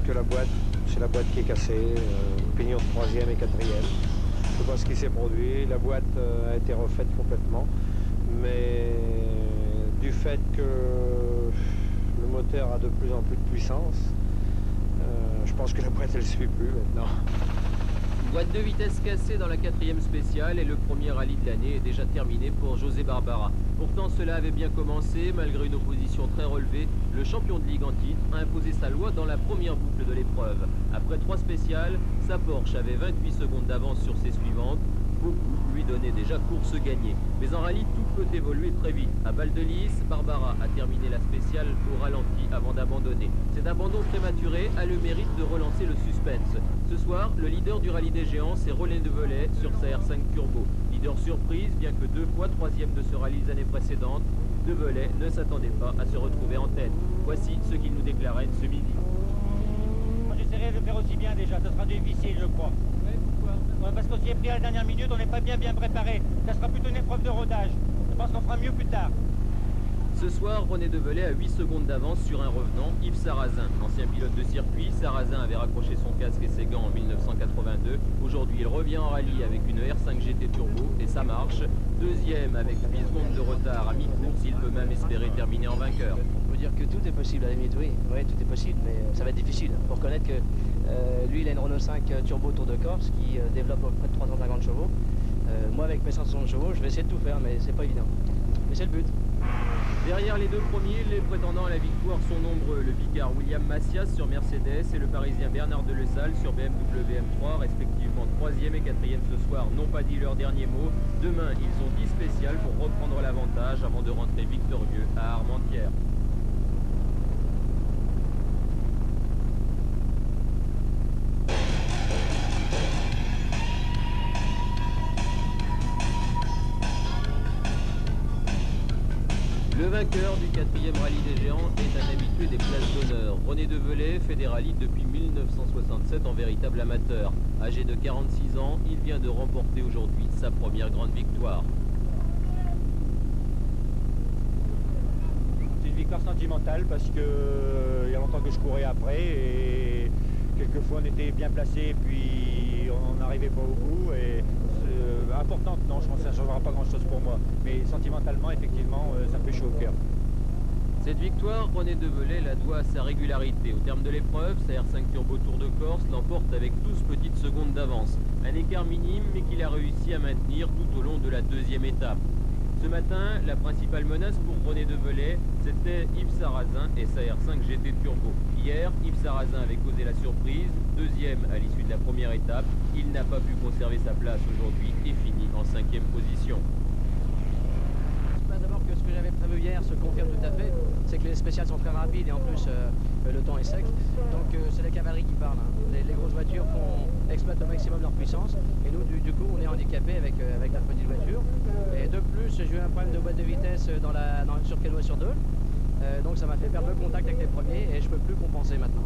que la boîte, c'est la boîte qui est cassée, pignon de 3e et 4e. Je ne sais pas ce qui s'est produit, la boîte a été refaite complètement, mais du fait que le moteur a de plus en plus de puissance, je pense que la boîte elle ne suit plus maintenant. Boîte de vitesse cassée dans la 4e spéciale et le premier rallye de l'année est déjà terminé pour José Barbara. Pourtant cela avait bien commencé, malgré une opposition très relevée, le champion de Ligue en titre a imposé sa loi dans la première boucle de l'épreuve. Après 3 spéciales, sa Porsche avait 28 secondes d'avance sur ses suivantes. Beaucoup lui donnaient déjà course gagnée. Mais en rallye, tout peut évoluer très vite. À Val de Lys, Barbara a terminé la spéciale au ralenti avant d'abandonner. Cet abandon prématuré a le mérite de relancer le suspense. Ce soir, le leader du rallye des géants, c'est René Develay sur sa R5 Turbo. Leader surprise, bien que 2 fois 3e de ce rallye les années précédentes, Develay ne s'attendait pas à se retrouver en tête. Voici ce qu'il nous déclarait ce midi. J'essaierai de faire aussi bien déjà, ça sera difficile je crois. Ouais, parce qu'on s'y est pris à la dernière minute, on n'est pas bien préparé. Ça sera plutôt une épreuve de rodage. Je pense qu'on fera mieux plus tard. Ce soir, René Develay a 8 secondes d'avance sur un revenant, Yves Sarrazin. Ancien pilote de circuit, Sarrazin avait raccroché son casque et ses gants en 1982. Aujourd'hui, il revient en rallye avec une R5 GT Turbo et ça marche. Deuxième avec 8 secondes de retard à mi-course, il peut même espérer terminer en vainqueur. On peut dire que tout est possible à la limite, oui. Oui, tout est possible, mais ça va être difficile. Il faut reconnaître que lui, il a une Renault 5 Turbo Tour de Corse qui développe à peu près de 350 chevaux. Moi, avec mes 160 chevaux, je vais essayer de tout faire, mais c'est pas évident. Mais c'est le but. Derrière les deux premiers, les prétendants à la victoire sont nombreux. Le Picard William Macias sur Mercedes et le Parisien Bernard Delesalle sur BMW M3, respectivement 3e et 4e ce soir, n'ont pas dit leur dernier mot. Demain, ils ont 10 spéciales pour reprendre l'avantage avant de rentrer victorieux à Armentières. Le vainqueur du 4e rallye des géants est un habitué des places d'honneur. René Develay fait des rallyes depuis 1967 en véritable amateur. Âgé de 46 ans, il vient de remporter aujourd'hui sa première grande victoire. C'est une victoire sentimentale parce que il y a longtemps que je courais après et quelquefois on était bien placé et puis on n'arrivait pas au bout. Et importante, non, je pense que ça ne changera pas grand chose pour moi. Mais sentimentalement, effectivement, ça me fait chaud au cœur. Cette victoire, René Develay la doit à sa régularité. Au terme de l'épreuve, sa R5 Turbo Tour de Corse l'emporte avec 12 petites secondes d'avance. Un écart minime, mais qu'il a réussi à maintenir tout au long de la 2e étape. Ce matin, la principale menace pour René Develay, c'était Yves Sarrazin et sa R5 GT Turbo. Hier, Yves Sarrazin avait causé la surprise, 2e à l'issue de la première étape. Il n'a pas pu conserver sa place aujourd'hui et finit en 5e position. D'abord que ce que j'avais prévu hier se confirme tout à fait, c'est que les spéciales sont très rapides et en plus le temps est sec. Donc c'est la cavalerie qui parle. Hein. Les grosses voitures exploitent au maximum leur puissance et nous du coup on est handicapés avec la petite voiture. Et de plus j'ai eu un problème de boîte de vitesse sur Kenway sur 2. Donc ça m'a fait perdre le contact avec les premiers et je ne peux plus compenser maintenant.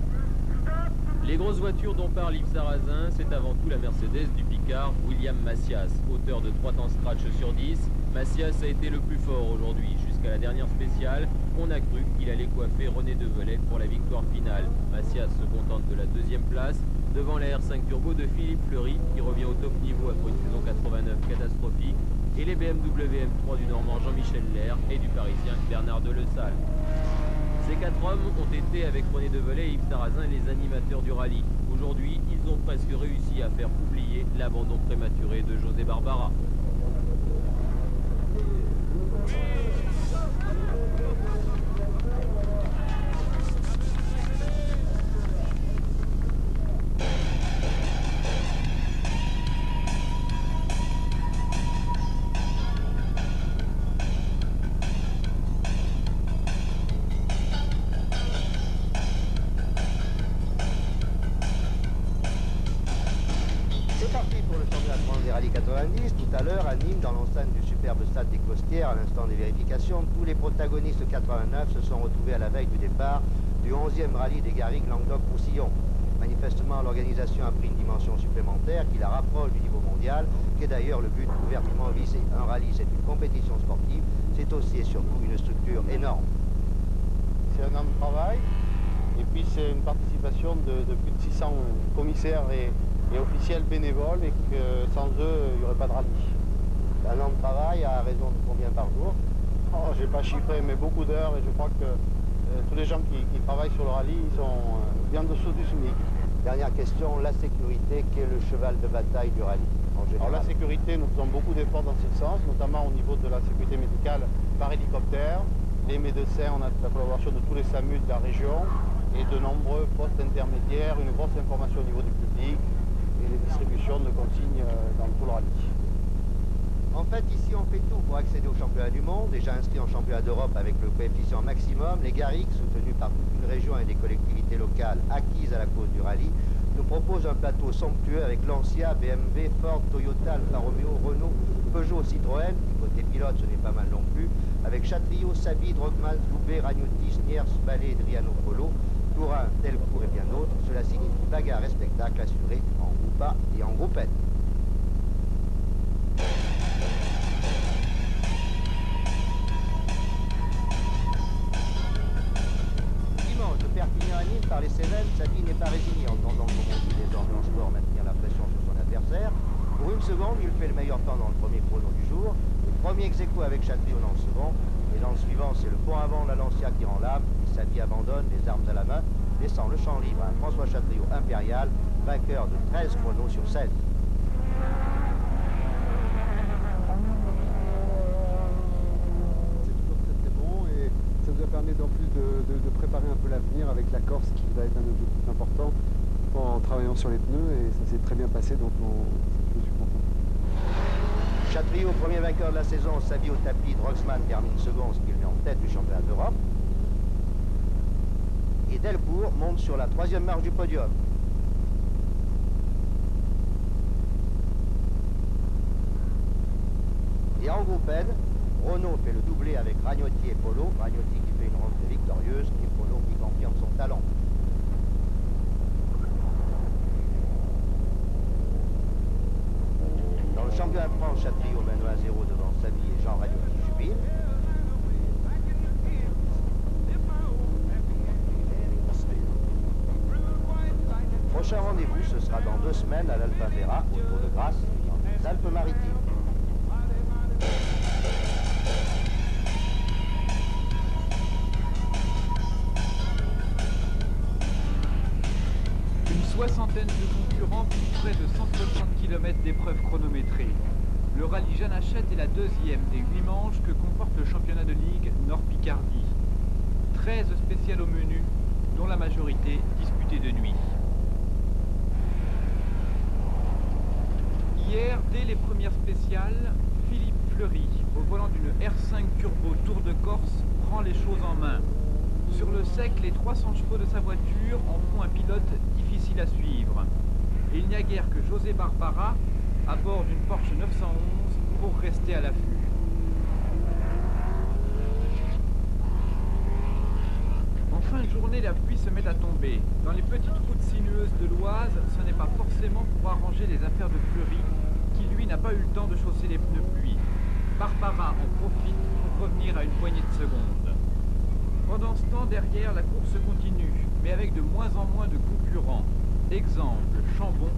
Les grosses voitures dont parle Yves Sarrazin, c'est avant tout la Mercedes du Picard William Macias. Auteur de 3 temps scratch sur 10, Macias a été le plus fort aujourd'hui. Jusqu'à la dernière spéciale, on a cru qu'il allait coiffer René Develay pour la victoire finale. Macias se contente de la 2e place, devant la R5 Turbo de Philippe Fleury, qui revient au top niveau après une saison 89 catastrophique, et les BMW M3 du Normand Jean-Michel Lair et du Parisien Bernard Delesalle. Ces 4 hommes ont été, avec René Develay et Yves Sarrazin, les animateurs du rallye. Aujourd'hui, ils ont presque réussi à faire oublier l'abandon prématuré de José Barbara. Tout à l'heure, à Nîmes, dans l'enceinte du superbe stade des Costières, à l'instant des vérifications, tous les protagonistes 89 se sont retrouvés à la veille du départ du 11e rallye des Garrigues Languedoc-Roussillon. Manifestement, l'organisation a pris une dimension supplémentaire qui la rapproche du niveau mondial, qui est d'ailleurs le but ouvertement visé. Un rallye, c'est une compétition sportive, c'est aussi et surtout une structure énorme. C'est un an de travail, et puis c'est une participation participation de plus de 600 commissaires et officiels bénévoles et que sans eux, il n'y aurait pas de rallye. Un an de travail à raison de combien par jour? Oh, je n'ai pas chiffré, mais beaucoup d'heures et je crois que tous les gens qui travaillent sur le rallye, ils sont bien dessous du SMIC. Dernière question, la sécurité, qui est le cheval de bataille du rallye en général? Alors la sécurité, nous faisons beaucoup d'efforts dans ce sens, notamment au niveau de la sécurité médicale par hélicoptère. Les médecins, on a la collaboration de tous les SAMU de la région et de nombreux postes intermédiaires, une grosse information au niveau du public et les distributions de consignes dans tout le rallye. En fait, ici, on fait tout pour accéder au championnat du monde, déjà inscrit en championnat d'Europe avec le coefficient maximum. Les Garrigues, soutenus par toute une région et des collectivités locales acquises à la cause du rallye, nous proposent un plateau somptueux avec Lancia, BMW, Ford, Toyota, Alfa Romeo, Renault, Peugeot, Citroën. Et côté pilote, ce n'est pas mal non plus, avec Chatriot, Sabi, Drogman, Loubet, Ragnotti, Niers, Ballet, Driano Polo, Tourin, Delcourt et bien d'autres. Cela signifie bagarre et spectacle assurés en groupe A et en groupe N. Dimanche, de Perpignan à Nîmes par les Cévennes, Sabine n'est pas résigné en tendant, comme on dit désormais en sport, maintenir la pression sur son adversaire. Pour une seconde, il fait le meilleur temps dans le premier chrono du jour. Le premier ex-aequo avec Chatriot dans le second. Et dans le suivant, c'est le pont avant de la Lancia qui rend l'âme. Sabine abandonne, les armes à la main, laissant le champ libre à François Chatriot impérial, vainqueur de 13 chronos sur 16. Ça nous a permis en plus de préparer un peu l'avenir avec la Corse qui va être un objectif important en travaillant sur les pneus et ça s'est très bien passé donc je suis content. Chatriot, premier vainqueur de la saison, Sabi au tapis, Droxman termine second, ce qui le met en tête du championnat d'Europe. Et Delcourt monte sur la troisième marche du podium. Et en groupe N, Renault fait le doublé avec Ragnotti et Polo. Ragnotti qui fait une rentrée victorieuse et Polo qui confirme son talent. Dans le championnat de France, Chatriot mène 1-0 devant Sabi et Jean Ragnotti jubile. Prochain rendez-vous, ce sera dans 2 semaines à l'Alpin-Vera, au Tour de Grasse, dans les Alpes-Maritimes. Une soixantaine de concurrents pour près de 160 km d'épreuves chronométrées. Le rallye Jeanne Hachette est la deuxième des 8 manches que comporte le championnat de Ligue Nord-Picardie. 13 spéciales au menu, dont la majorité disputées de nuit. Hier, dès les premières spéciales, Philippe Fleury, au volant d'une R5 Turbo Tour de Corse, prend les choses en main. Sur le sec, les 300 chevaux de sa voiture en font un pilote difficile à suivre. Et il n'y a guère que José Barbara, à bord d'une Porsche 911, pour rester à l'affût. En fin de journée, la pluie se met à tomber. Dans les petites routes sinueuses de l'Oise, ce n'est pas forcément pour arranger les affaires de Fleury, qui lui n'a pas eu le temps de chausser les pneus pluie. Barbara en profite pour revenir à une poignée de secondes. Pendant ce temps, derrière, la course continue, mais avec de moins en moins de concurrents. Exemple, Chambon,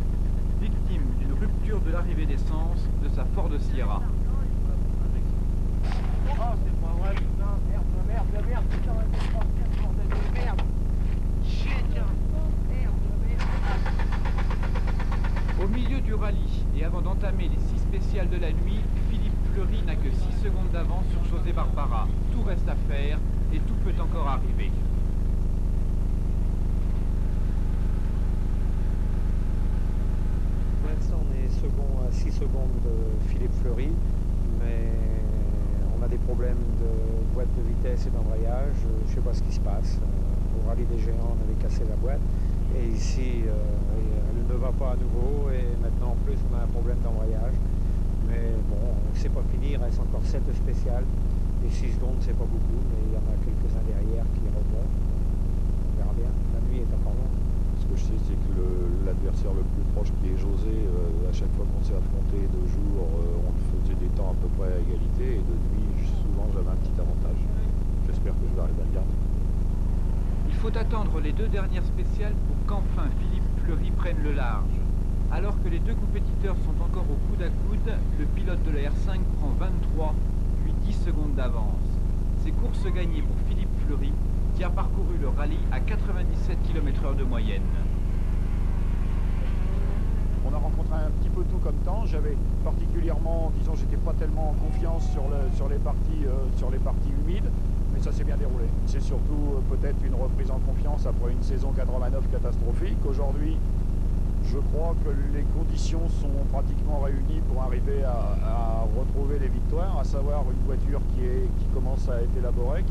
victime d'une rupture de l'arrivée d'essence de sa Ford Sierra. Oh, c'est pas vrai, putain, merde, putain, bordel de merde. Shit, merde. Au milieu du rallye, et avant d'entamer les 6 spéciales de la nuit, Philippe Fleury n'a que 6 secondes d'avance sur José Barbara. Tout reste à faire, et tout peut encore arriver. Pour l'instant, on est second à 6 secondes de Philippe Fleury, mais on a des problèmes de boîte de vitesse et d'embrayage. Je ne sais pas ce qui se passe. Au rallye des géants, on avait cassé la boîte, et ici, elle ne va pas à nouveau, et maintenant, en plus, on a un problème d'embrayage. Mais bon, c'est pas fini, il reste encore 7 spéciales. Et 6 secondes, c'est pas beaucoup, mais il y en a quelques-uns derrière qui remontent. On verra bien. La nuit est encore longue. Ce que je sais, c'est que l'adversaire le plus proche, qui est José, à chaque fois qu'on s'est affronté de jour, on faisait des temps à peu près à égalité. Et de nuit, souvent, j'avais un petit avantage. J'espère que je vais arriver à le garder. Il faut attendre les deux dernières spéciales pour qu'enfin Philippe Fleury prenne le large. Alors que les deux compétiteurs sont encore au coude à coude, le pilote de la R5 prend 23, puis 10 secondes d'avance. C'est course gagnée pour Philippe Fleury, qui a parcouru le rallye à 97 km/h de moyenne. On a rencontré un petit peu tout comme temps. J'avais particulièrement, disons, j'étais pas tellement en confiance sur les parties humides, mais ça s'est bien déroulé. C'est surtout peut-être une reprise en confiance après une saison 89 catastrophique. Aujourd'hui, je crois que les conditions sont pratiquement réunies pour arriver à retrouver les victoires, à savoir une voiture qui commence à être élaborée,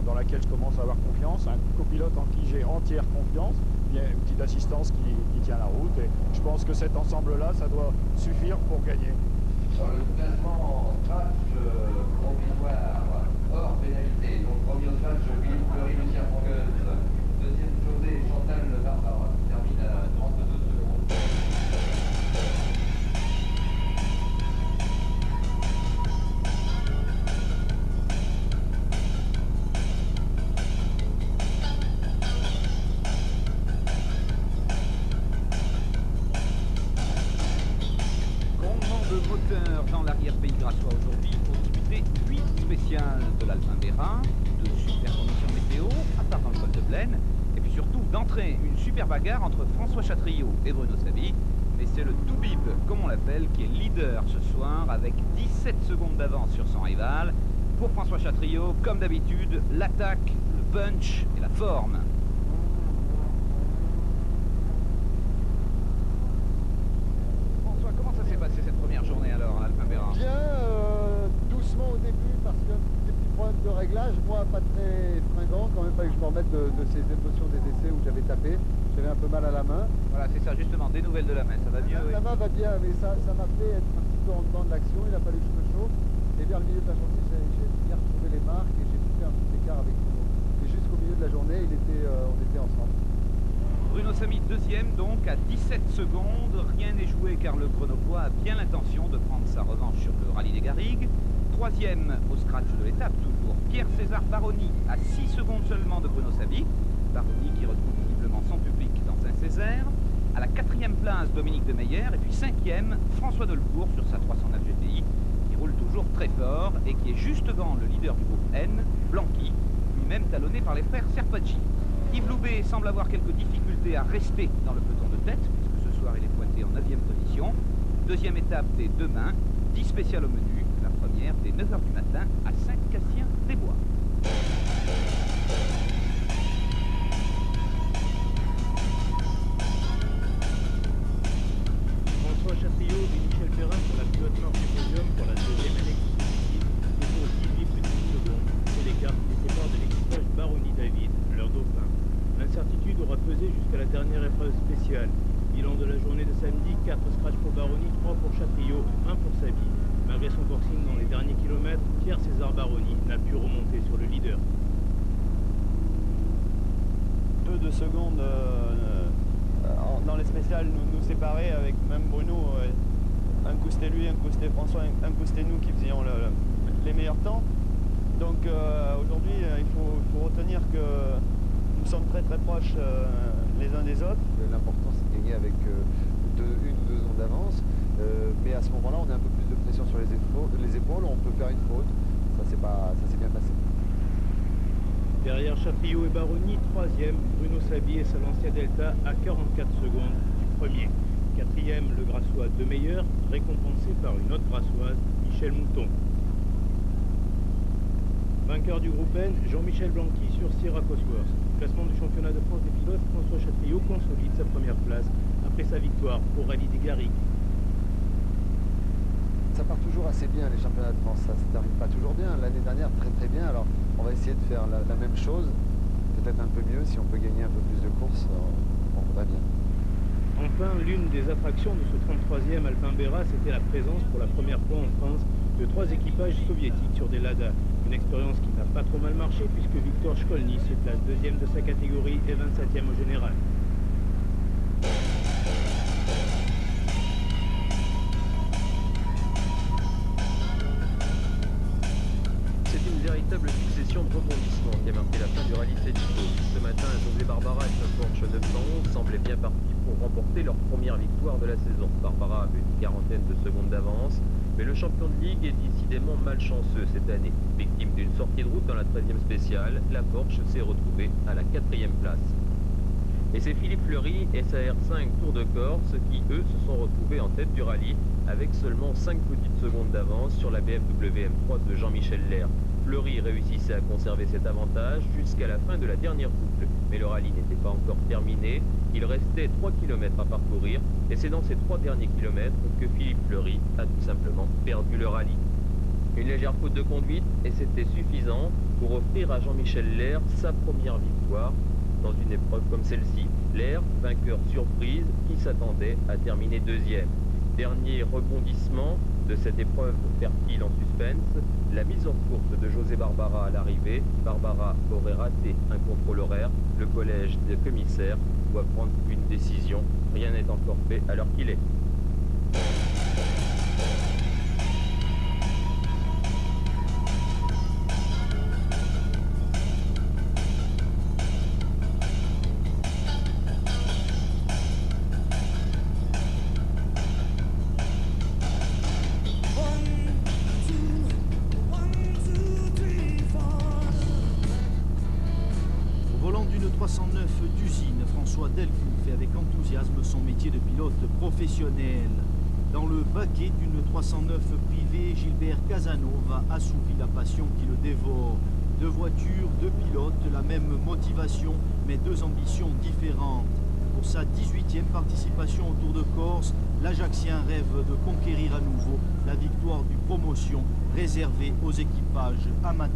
dans laquelle je commence à avoir confiance, un copilote en qui j'ai entière confiance, bien une petite assistance qui tient la route, et je pense que cet ensemble-là, ça doit suffire pour gagner. Dans le classement scratch provisoire hors pénalité, donc premier au scratch Philippe Fleury, Lucien Fongueuse, deuxième José Chantal Barbara, qui termine à 32 secondes. Dans l'arrière-pays grassois aujourd'hui pour disputer 8 spéciales de l'Alpin-Bérin, de super conditions météo, à part dans le col de Blaine, et puis surtout d'entrée une super bagarre entre François Chatriot et Bruno Sabi. Mais c'est le Toubib, comme on l'appelle, qui est leader ce soir avec 17 secondes d'avance sur son rival. Pour François Chatriot, comme d'habitude, l'attaque, le punch et la forme. Passé cette première journée alors à Alpin-Bérin? Bien, doucement au début parce que des petits problèmes de réglage, moi pas très fringant, quand même pas que je me remette de ces émotions des essais où j'avais tapé, j'avais un peu mal à la main. Voilà, c'est ça justement, des nouvelles de la main, ça va mieux? La main va bien, mais ça m'a fait être un petit peu en dedans de l'action, il a fallu que je me chauffe, et vers le milieu de la journée j'ai bien retrouvé les marques et j'ai fait un petit écart avec Bruno. Et jusqu'au milieu de la journée, on était ensemble. Bruno Sabi deuxième donc à 17 secondes, rien n'est joué car le Grenoblois a bien l'intention de prendre sa revanche sur le rallye des Garrigues. Troisième au scratch de l'étape toujours, Pierre-César Baroni à 6 secondes seulement de Bruno Sabi. Baroni qui retrouve visiblement son public dans Saint-Césaire. À la 4e place Dominique de Meyer et puis 5e François Delcourt sur sa 309 GTI qui roule toujours très fort et qui est juste devant le leader du groupe N, Blanqui, lui-même talonné par les frères Serpaggi. Yves Loubet semble avoir quelques difficultés à rester dans le peloton de tête, puisque ce soir il est pointé en 9e position. Deuxième étape dès demain, 10 spéciales au menu, la première dès 9h du matin à Saint-Cassien-des-Bois. François Chatriot et Michel Perrin sur la pilote nord du podium pour la deuxième année consécutive, et pour 18 petites secondes. C'est l'écart qui les sépare de l'équipage Baroni David, leur dauphin. L'incertitude aura pesé jusqu'à la dernière épreuve spéciale. Bilan de la journée de samedi, 4 scratchs pour Baroni, 3 pour Chatriot, 1 pour Sabi. Malgré son forcing dans les derniers kilomètres, Pierre-César Baroni n'a pu remonter sur le leader. Peu de secondes dans les spéciales nous séparaient avec même Bruno. Un coup c'était lui, un coup c'était François, un coup c'était nous qui faisions les meilleurs temps. Donc aujourd'hui il faut retenir que nous sommes très très proches les uns des autres. L'important c'est de gagner avec une ou deux secondes d'avance, mais à ce moment-là on a un peu plus de pression sur les épaules, on peut faire une faute, ça s'est bien passé. Derrière Chatriot et Baroni, 3e, Bruno Sabi et sa Lancia Delta à 44 secondes du premier. 4e, le Grassois de Meyer, récompensé par une autre Grassoise, Michel Mouton. Vainqueur du groupe N, Jean-Michel Blanqui sur Sierra Cosworth. Classement du championnat de France des pilotes, François Chatriot consolide sa première place après sa victoire au rallye des Garrigues. Ça part toujours assez bien les championnats de France, ça ne se termine pas toujours bien. L'année dernière très très bien, alors on va essayer de faire la même chose, peut-être un peu mieux, si on peut gagner un peu plus de courses, on voudrait bien. Enfin, l'une des attractions de ce 33e Alpin-Béra, c'était la présence pour la première fois en France de 3 équipages soviétiques sur des Lada. Une expérience qui n'a pas trop mal marché puisque Victor Shkolny se place 2e de sa catégorie et 27e au général. C'est une véritable véritable succession de rebondissements qui a marqué la fin du rallye Cedico. Ce matin, José Barbara et son Porsche 911 semblaient bien partis pour remporter leur première victoire de la saison. Barbara avait une quarantaine de secondes d'avance, mais le champion de ligue est décidément malchanceux cette année. Victime d'une sortie de route dans la 13e spéciale, la Porsche s'est retrouvée à la 4e place. Et c'est Philippe Fleury et sa R5 Tour de Corse qui, eux, se sont retrouvés en tête du rallye avec seulement 5 petites secondes d'avance sur la BMW M3 de Jean-Michel Lerre. Fleury réussissait à conserver cet avantage jusqu'à la fin de la dernière boucle. Mais le rallye n'était pas encore terminé, il restait 3 km à parcourir et c'est dans ces 3 derniers kilomètres que Philippe Fleury a tout simplement perdu le rallye. Une légère faute de conduite et c'était suffisant pour offrir à Jean-Michel Lerre sa première victoire dans une épreuve comme celle-ci. Lerre, vainqueur surprise, qui s'attendait à terminer deuxième. Dernier rebondissement de cette épreuve fertile en suspense, la mise en course de José Barbara à l'arrivée. Barbara aurait raté un contrôle horaire. Le collège des commissaires doit prendre une décision. Rien n'est encore fait à l'heure qu'il est. d'usine, François Delcourt fait avec enthousiasme son métier de pilote professionnel. Dans le baquet d'une 309 privée, Gilbert Casanova assouvit la passion qui le dévore. 2 voitures, 2 pilotes, la même motivation, mais 2 ambitions différentes. Pour sa 18e participation au Tour de Corse, l'Ajaxien rêve de conquérir à nouveau la victoire du promotion réservée aux équipages amateurs.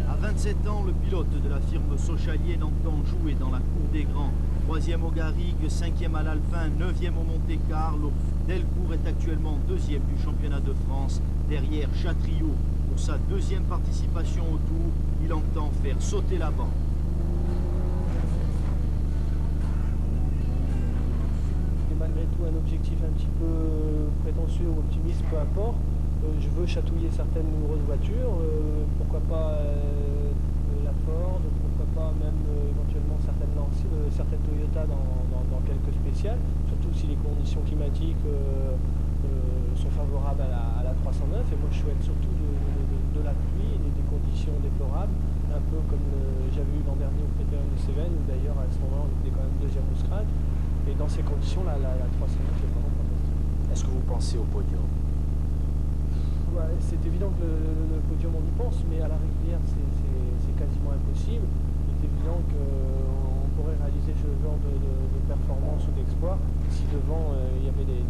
À 27 ans, le pilote de la firme Sochalienne entend jouer dans la cour des grands. 3e au Garrigue, 5e à l'Alpin, 9e au Monte-Carlo. Delcourt est actuellement 2e du championnat de France, derrière Chatriot. Pour sa 2e participation au Tour, il entend faire sauter la banque. C'est malgré tout un objectif un petit peu prétentieux ou optimiste, peu importe. Je veux chatouiller certaines grosses voitures, pourquoi pas la Ford, pourquoi pas même éventuellement certaines Toyota dans quelques spéciales, surtout si les conditions climatiques sont favorables à la 309. Et moi je souhaite surtout de la pluie, des conditions déplorables, un peu comme j'avais eu l'an dernier au Critérium de Cévennes, où d'ailleurs à ce moment-là on était quand même 2e au scratch. Et dans ces conditions, la 309 est vraiment fantastique. Est-ce que vous pensez au podium? Ouais, c'est évident que le podium on y pense, mais à la rivière c'est quasiment impossible. C'est évident qu'on pourrait réaliser ce genre de performance ou d'exploit si devant il y avait des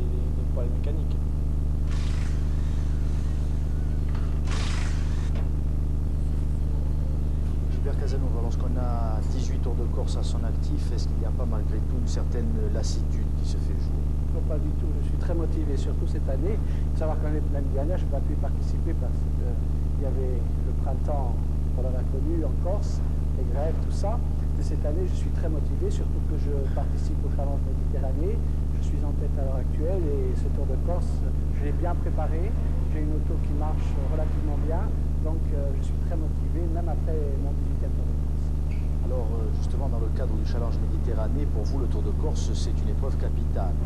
problèmes mécaniques. Gilbert Casanova, lorsqu'on a 18 tours de Corse à son actif, est-ce qu'il n'y a pas malgré tout une certaine lassitude qui se fait jour? Non, pas du tout. Je suis très motivé, surtout cette année. Il faut savoir que l'année dernière, je n'ai pas pu participer parce qu'il y avait le printemps, on l'a connu en Corse, les grèves, tout ça. Mais cette année, je suis très motivé, surtout que je participe aux Challenges Méditerranée. Je suis en tête à l'heure actuelle et ce Tour de Corse, je l'ai bien préparé. J'ai une auto qui marche relativement bien, donc je suis très motivé, même après mon 18e Tour de Corse. Alors, justement, dans le cadre du Challenge Méditerranée, pour vous, le Tour de Corse, c'est une épreuve capitale.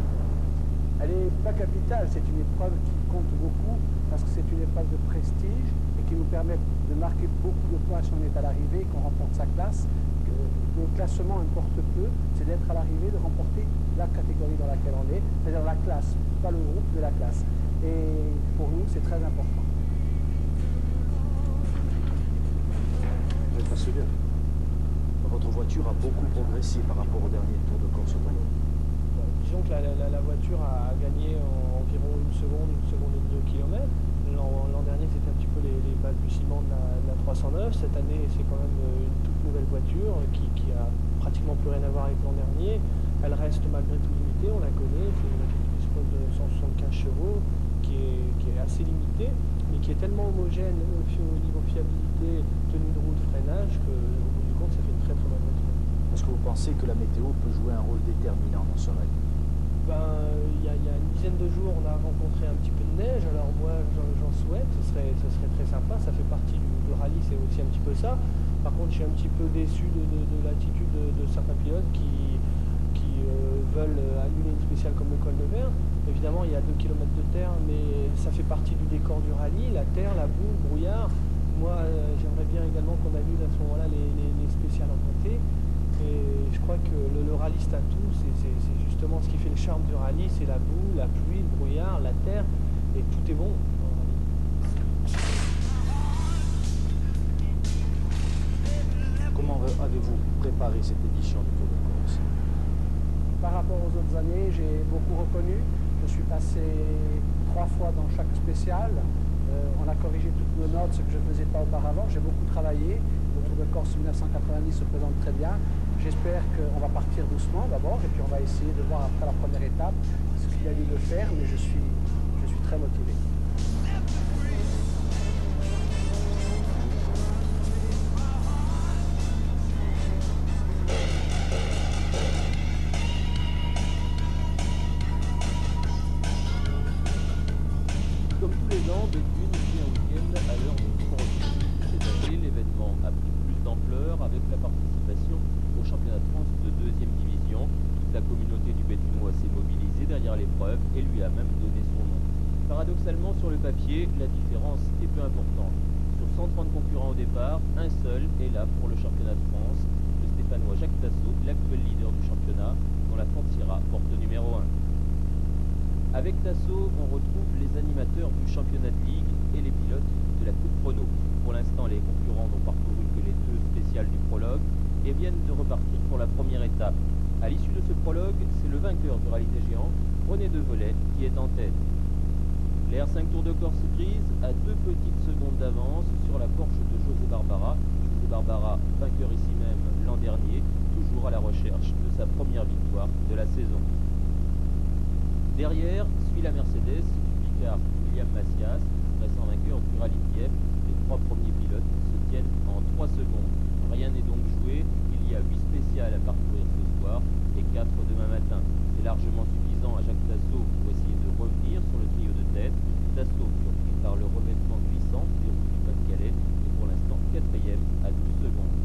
Elle n'est pas capitale, c'est une épreuve qui compte beaucoup parce que c'est une épreuve de prestige et qui nous permet de marquer beaucoup de points si on est à l'arrivée et qu'on remporte sa classe. Le classement importe peu, c'est d'être à l'arrivée, de remporter la catégorie dans laquelle on est, c'est-à-dire la classe, pas le groupe de la classe. Et pour nous, c'est très important. Vous êtes passionné. Votre voiture a beaucoup progressé par rapport au dernier Tour de Corse. Disons que la voiture a gagné environ une seconde et 2 km. L'an dernier, c'était un petit peu les balbutiements de la 309. Cette année, c'est quand même une toute nouvelle voiture qui a pratiquement plus rien à voir avec l'an dernier. Elle reste malgré tout limitée, on la connaît. C'est une voiture qui dispose de 175 chevaux, qui est assez limitée, mais qui est tellement homogène au niveau fiabilité, tenue de route, freinage, qu'au bout du compte, ça fait une très très bonne voiture. Est-ce que vous pensez que la météo peut jouer un rôle déterminant dans ce rallye? Il y a une dizaine de jours, on a rencontré un petit peu de neige. Alors moi, j'en souhaite, ce serait très sympa, ça fait partie du rallye, c'est aussi un petit peu ça. Par contre, je suis un petit peu déçu de l'attitude de certains pilotes qui veulent annuler une spéciale comme le col de Verne. Évidemment, il y a 2 km de terre, mais ça fait partie du décor du rallye, la terre, la boue, le brouillard. Moi, j'aimerais bien également qu'on annule à ce moment-là les spéciales en montée. Et je crois que le rallye, c'est un tout, c'est justement ce qui fait le charme du rallye, c'est la boue, la pluie, le brouillard, la terre, et tout est bon. Comment avez-vous préparé cette édition du Tour de Corse? Par rapport aux autres années, j'ai beaucoup reconnu. Je suis passé 3 fois dans chaque spéciale. On a corrigé toutes nos notes, ce que je ne faisais pas auparavant. J'ai beaucoup travaillé. Le Tour de Corse 1990 se présente très bien. J'espère qu'on va partir doucement d'abord et puis on va essayer de voir après la première étape ce qu'il a lieu de faire, mais je suis très motivé. Comme tous les ans, Béthune fait un week-end à l'heure de sport. Cette année, l'événement a pris plus d'ampleur avec la participation au championnat de France de 2e division. Toute la communauté du Béthunois s'est mobilisée derrière l'épreuve et lui a même donné son nom. Paradoxalement, sur le papier, la différence est peu importante. Sur 130 concurrents au départ, un seul est là pour le championnat de France, le Stéphanois Jacques Tasso, l'actuel leader du championnat, dont la Fantira porte le numéro 1. Avec Tasso, on retrouve les animateurs du championnat de ligue et les pilotes de la Coupe Chrono. Pour l'instant, les concurrents n'ont parcouru que les 2 spéciales du prologue et viennent de repartir pour la première étape. À l'issue de ce prologue, c'est le vainqueur du rallye des géants, René Devolet, qui est en tête. Les R5 Tour de Corse grise a 2 petites secondes d'avance sur la Porsche de José Barbara. José Barbara, vainqueur ici même l'an dernier, toujours à la recherche de sa première victoire de la saison. Derrière suit la Mercedes du Picard William Macias, récent vainqueur du rallye Kiev. Les 3 premiers pilotes se tiennent en 3 secondes. Rien n'est donc joué, il y a 8 spéciales à parcourir ce soir et 4 demain matin. C'est largement suffisant à Jacques Tasso pour essayer de revenir sur le trio de tête. Tasso surpris par le revêtement glissant des routes du Pas-de-Calais est pour l'instant 4e à 12 secondes.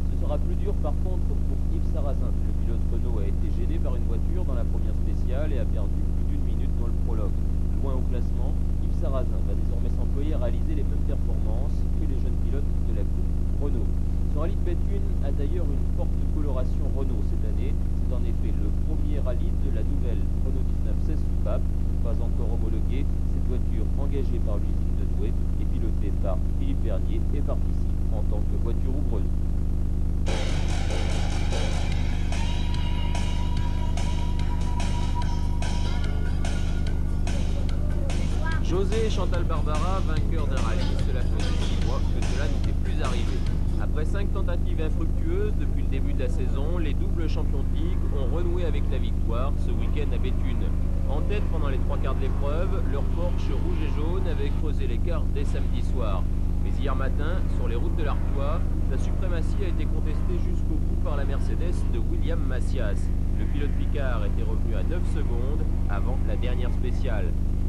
Ce sera plus dur par contre pour Yves Sarrazin. Le pilote Renault a été gêné par une voiture dans la première spéciale et a perdu plus d'1 minute dans le prologue. Loin au classement, Yves Sarrazin va désormais s'employer à réaliser les mêmes performances que les jeunes pilotes de la Coupe Renault. Ce rallye de Béthune a d'ailleurs une forte coloration Renault cette année. C'est en effet le premier rallye de la nouvelle Renault 19 16 soupape, pas encore homologuée. Cette voiture engagée par l'usine de Douai et pilotée par Philippe Vernier et participe en tant que voiture ouvreuse. José et Chantal Barbara, vainqueurs d'un rallye, cela faisait 6 mois que cela n'était plus arrivé. Après 5 tentatives infructueuses depuis le début de la saison, les doubles champions de ligue ont renoué avec la victoire ce week-end à Béthune. En tête pendant les 3 quarts de l'épreuve, leur Porsche rouge et jaune avait creusé l'écart dès samedi soir. Mais hier matin, sur les routes de l'Artois, la suprématie a été contestée jusqu'au bout par la Mercedes de William Macias. Le pilote Picard était revenu à 9 secondes avant la dernière spéciale.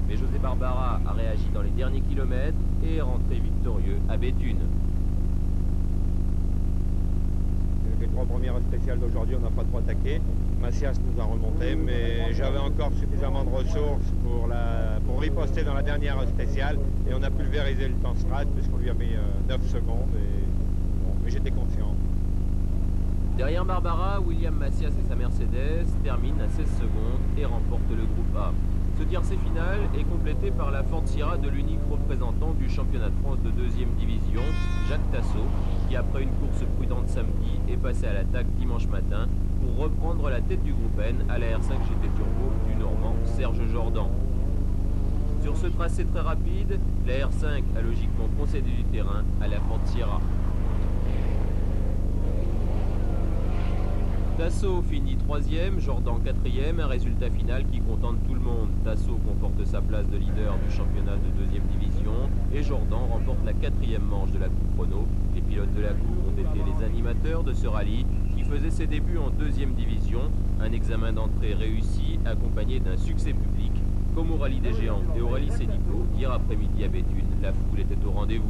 Mais José Barbara a réagi dans les derniers kilomètres et est rentré victorieux à Béthune. Les 3 premières spéciales d'aujourd'hui, on n'a pas trop attaqué. Macias nous a remonté, mais j'avais encore suffisamment de ressources pour riposter dans la dernière spéciale et on a pulvérisé le temps strat puisqu'on lui a mis 9 secondes mais j'étais confiant. Derrière Barbara, William Macias et sa Mercedes terminent à 16 secondes et remportent le groupe A. Ce tiercé final est complété par la Fantira de l'unique représentant du championnat de France de 2e division, Jacques Tasso, qui après une course prudente samedi est passé à l'attaque dimanche matin pour reprendre la tête du groupe N à la R5 GT Turbo du Normand Serge Jordan. Sur ce tracé très rapide, la R5 a logiquement concédé du terrain à la Fantira. Tasso finit 3e, Jordan 4e, un résultat final qui contente tout le monde. Tasso conforte sa place de leader du championnat de 2e division et Jordan remporte la 4e manche de la Coupe Chrono. Les pilotes de la Coupe ont été les animateurs de ce rallye qui faisait ses débuts en 2e division. Un examen d'entrée réussi accompagné d'un succès public Comme au rallye des Géants et au rallye Cénico, hier après-midi à Béthune, la foule était au rendez-vous.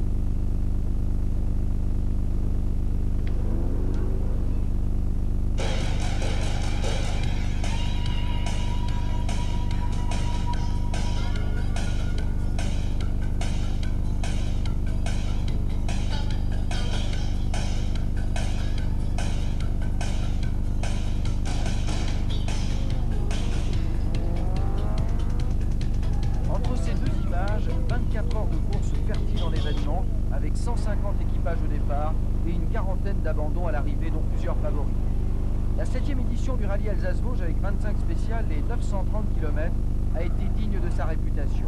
Entre ces deux images, 24 heures de course fertile en événements, avec 150 équipages au départ et une quarantaine d'abandons à l'arrivée, dont plusieurs favoris. La 7e édition du rallye Alsace-Vosges, avec 25 spéciales et 930 km, a été digne de sa réputation.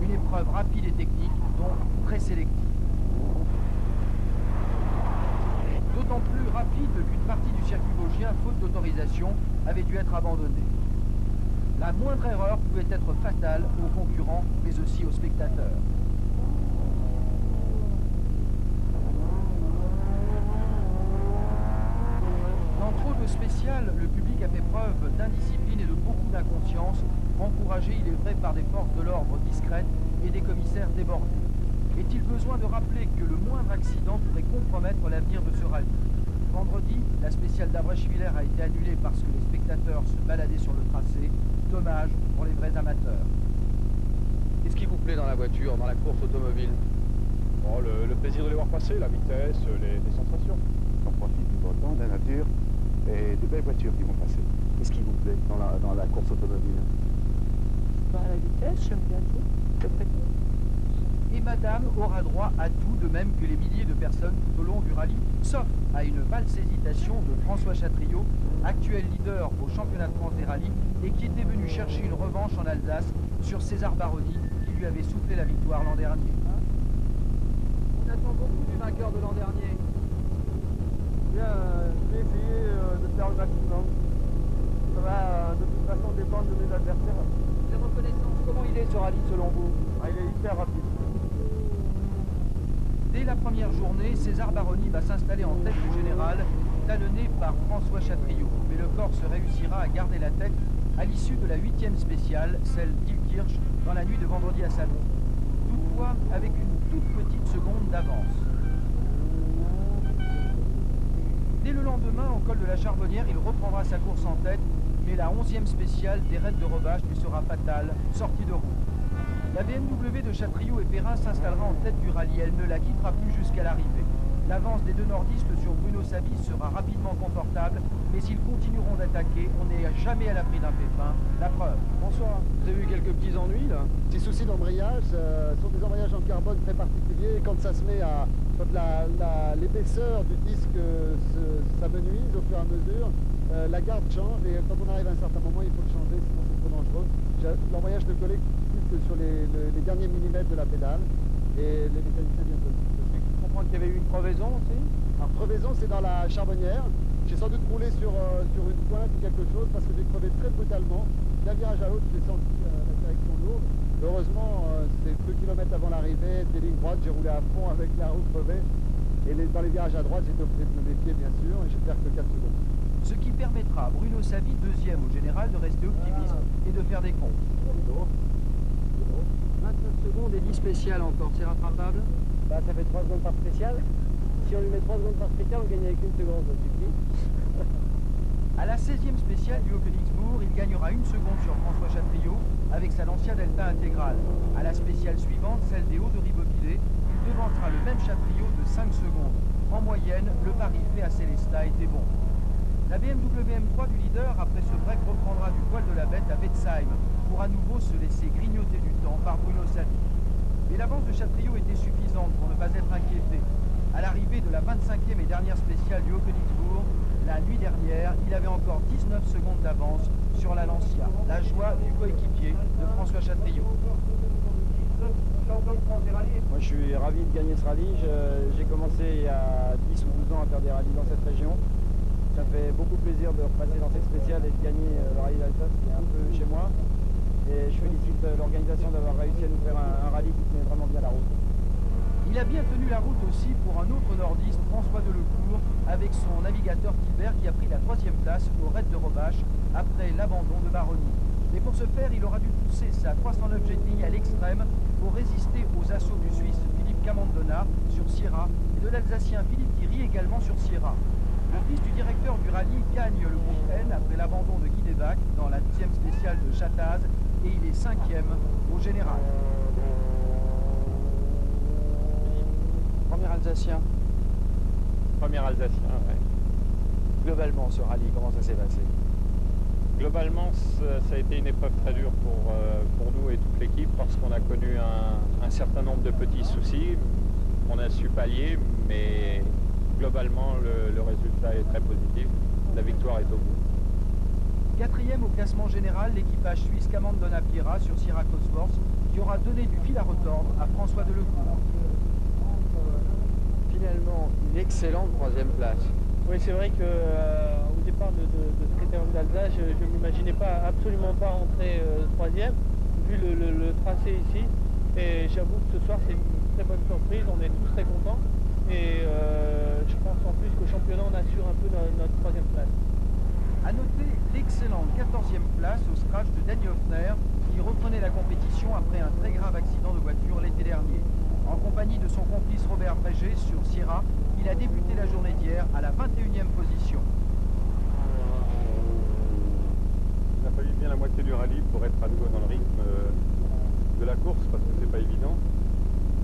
Une épreuve rapide et technique, donc très sélective. D'autant plus rapide qu'une partie du circuit vosgien, faute d'autorisation, avait dû être abandonnée. La moindre erreur pouvait être fatale aux concurrents, mais aussi aux spectateurs. Dans trop de spéciales, le public a fait preuve d'indiscipline et de beaucoup d'inconscience, encouragé, il est vrai, par des forces de l'ordre discrètes et des commissaires débordés. Est-il besoin de rappeler que le moindre accident pourrait compromettre l'avenir de ce rallye? Vendredi, la spéciale d'Abrèche-Villers a été annulée parce que les spectateurs se baladaient sur le tracé. Dommage pour les vrais amateurs. Qu'est-ce qui vous plaît dans la voiture, dans la course automobile? Oh, le plaisir de les voir passer, la vitesse, les sensations. On profite du beau temps, de la nature et de belles voitures qui vont passer. Qu'est-ce qui vous plaît dans la course automobile? La vitesse, j'aime bien tout. Et madame aura droit à tout, de même que les milliers de personnes tout au long du rallye, sauf à une valse hésitation de François Chatriot, actuel leader au championnat de France des rallyes et qui était venu chercher une revanche en Alsace sur César Baroni qui lui avait soufflé la victoire l'an dernier. On attend beaucoup du vainqueur de l'an dernier. Bien, je vais essayer de faire le maximum. Ça va de toute façon dépendre de mes adversaires. Les reconnaissances, comment il est ce rallye selon vous? Il est hyper rapide. Dès la première journée, César Baroni va s'installer en tête du général, talonné par François Chatriot. Mais le Corse réussira à garder la tête à l'issue de la 8e spéciale, celle d'Ilkirch, dans la nuit de vendredi à samedi. Toutefois, avec une toute petite seconde d'avance. Dès le lendemain, au col de la Charbonnière, il reprendra sa course en tête, mais la 11e spéciale des raids de Rebâche lui sera fatale, sortie de route. La BMW de Chatriot et Perrin s'installera en tête du rallye. Elle ne la quittera plus jusqu'à l'arrivée. L'avance des deux nordistes sur Bruno Sabis sera rapidement confortable, mais ils continueront d'attaquer. On n'est jamais à l'abri d'un pépin. La preuve. Bonsoir. Vous avez eu quelques petits ennuis là? Petits soucis d'embrayage, sont des embrayages en carbone très particuliers. Quand ça se met à... Quand l'épaisseur du disque s'amenuise au fur et à mesure, la garde change et quand on arrive à un certain moment, il faut le changer, sinon c'est trop dangereux. L'embrayage ne collait plus que sur les derniers millimètres de la pédale et les mécaniciens viennent de Je comprends qu'il y avait eu une crevaison aussi? Alors crevaison, c'est dans la Charbonnière. J'ai sans doute roulé sur une pointe ou quelque chose parce que j'ai crevé très brutalement. D'un virage à l'autre, j'ai senti la direction lourde. Heureusement, c'est 2 km avant l'arrivée, des lignes droites, j'ai roulé à fond avec la roue crevée. Et dans les virages à droite, j'étais obligé de me méfier, bien sûr, et j'ai perdu que 4 secondes. Ce qui permettra à Bruno Savi, 2e au général, de rester optimiste et de faire des comptes. 29 secondes et 10 spéciales encore, c'est rattrapable? Ça fait 3 secondes par spéciale. Si on lui met 3 secondes par spéciale, on gagne avec 1 seconde, ça suffit. À la 16e spéciale du Haut-Königsbourg, il gagnera 1 seconde sur François Chatriot avec sa Lancia Delta intégrale. À la spéciale suivante, celle des Hauts de Ribeauvillé, il devancera le même Chatriot de 5 secondes. En moyenne, le pari fait à Célestat était bon. La BMW M3 du leader, après ce break, reprendra du poil de la bête à Wetzheim pour à nouveau se laisser grignoter du temps par Bruno Savi. Mais l'avance de Chatriot était suffisante pour ne pas être inquiété. À l'arrivée de la 25e et dernière spéciale du Haut-Königsbourg, la nuit dernière, il avait encore 19 secondes d'avance sur la Lancia. La joie du coéquipier de François Chatriot. Moi je suis ravi de gagner ce rallye. J'ai commencé il y a 10 ou 12 ans à faire des rallyes dans cette région. Ça fait beaucoup plaisir de repasser dans cette spéciale et de gagner le rallye d'Alsace qui est un peu chez moi. Et je félicite l'organisation d'avoir réussi à nous faire un rallye qui tenait vraiment bien la route. Il a bien tenu la route aussi pour un autre nordiste, François Delecourt, avec son navigateur Tilbert qui a pris la 3e place au raid de Rebâche après l'abandon de Baroni. Mais pour ce faire, il aura dû pousser sa 309 GTI à l'extrême pour résister aux assauts du Suisse Philippe Camandona sur Sierra et de l'Alsacien Philippe Thierry également sur Sierra. Le fils du directeur du rallye gagne le groupe N après l'abandon de Guy Devac dans la 10e spéciale de Châtaz et il est 5e au général. Premier Alsacien. Premier Alsacien, ouais. Globalement, ce rallye, comment ça s'est passé? Globalement, ça a été une épreuve très dure pour nous et toute l'équipe parce qu'on a connu un certain nombre de petits soucis. On a su pallier, mais globalement, le résultat est très positif. La victoire est au bout. 4e au classement général, l'équipage suisse Camandona Piera sur Sierra Cosworth qui aura donné du fil à retordre à François Delecourt. Finalement, une excellente 3e place. Oui, c'est vrai qu'au départ de ce critérium d'Alsace, je ne m'imaginais absolument pas entrer 3e, vu le tracé ici. Et j'avoue que ce soir, c'est une très bonne surprise, on est tous très contents. Et je pense en plus qu'au championnat, on assure un peu notre 3e place. A noter l'excellente 14e place au scratch de Danny Hoffner, qui reprenait la compétition après un très grave accident de voiture l'été dernier. En compagnie de son complice Robert Brégé sur Sierra, il a débuté la journée d'hier à la 21e position. Il a fallu bien la moitié du rallye pour être à nouveau dans le rythme de la course, parce que c'est pas évident.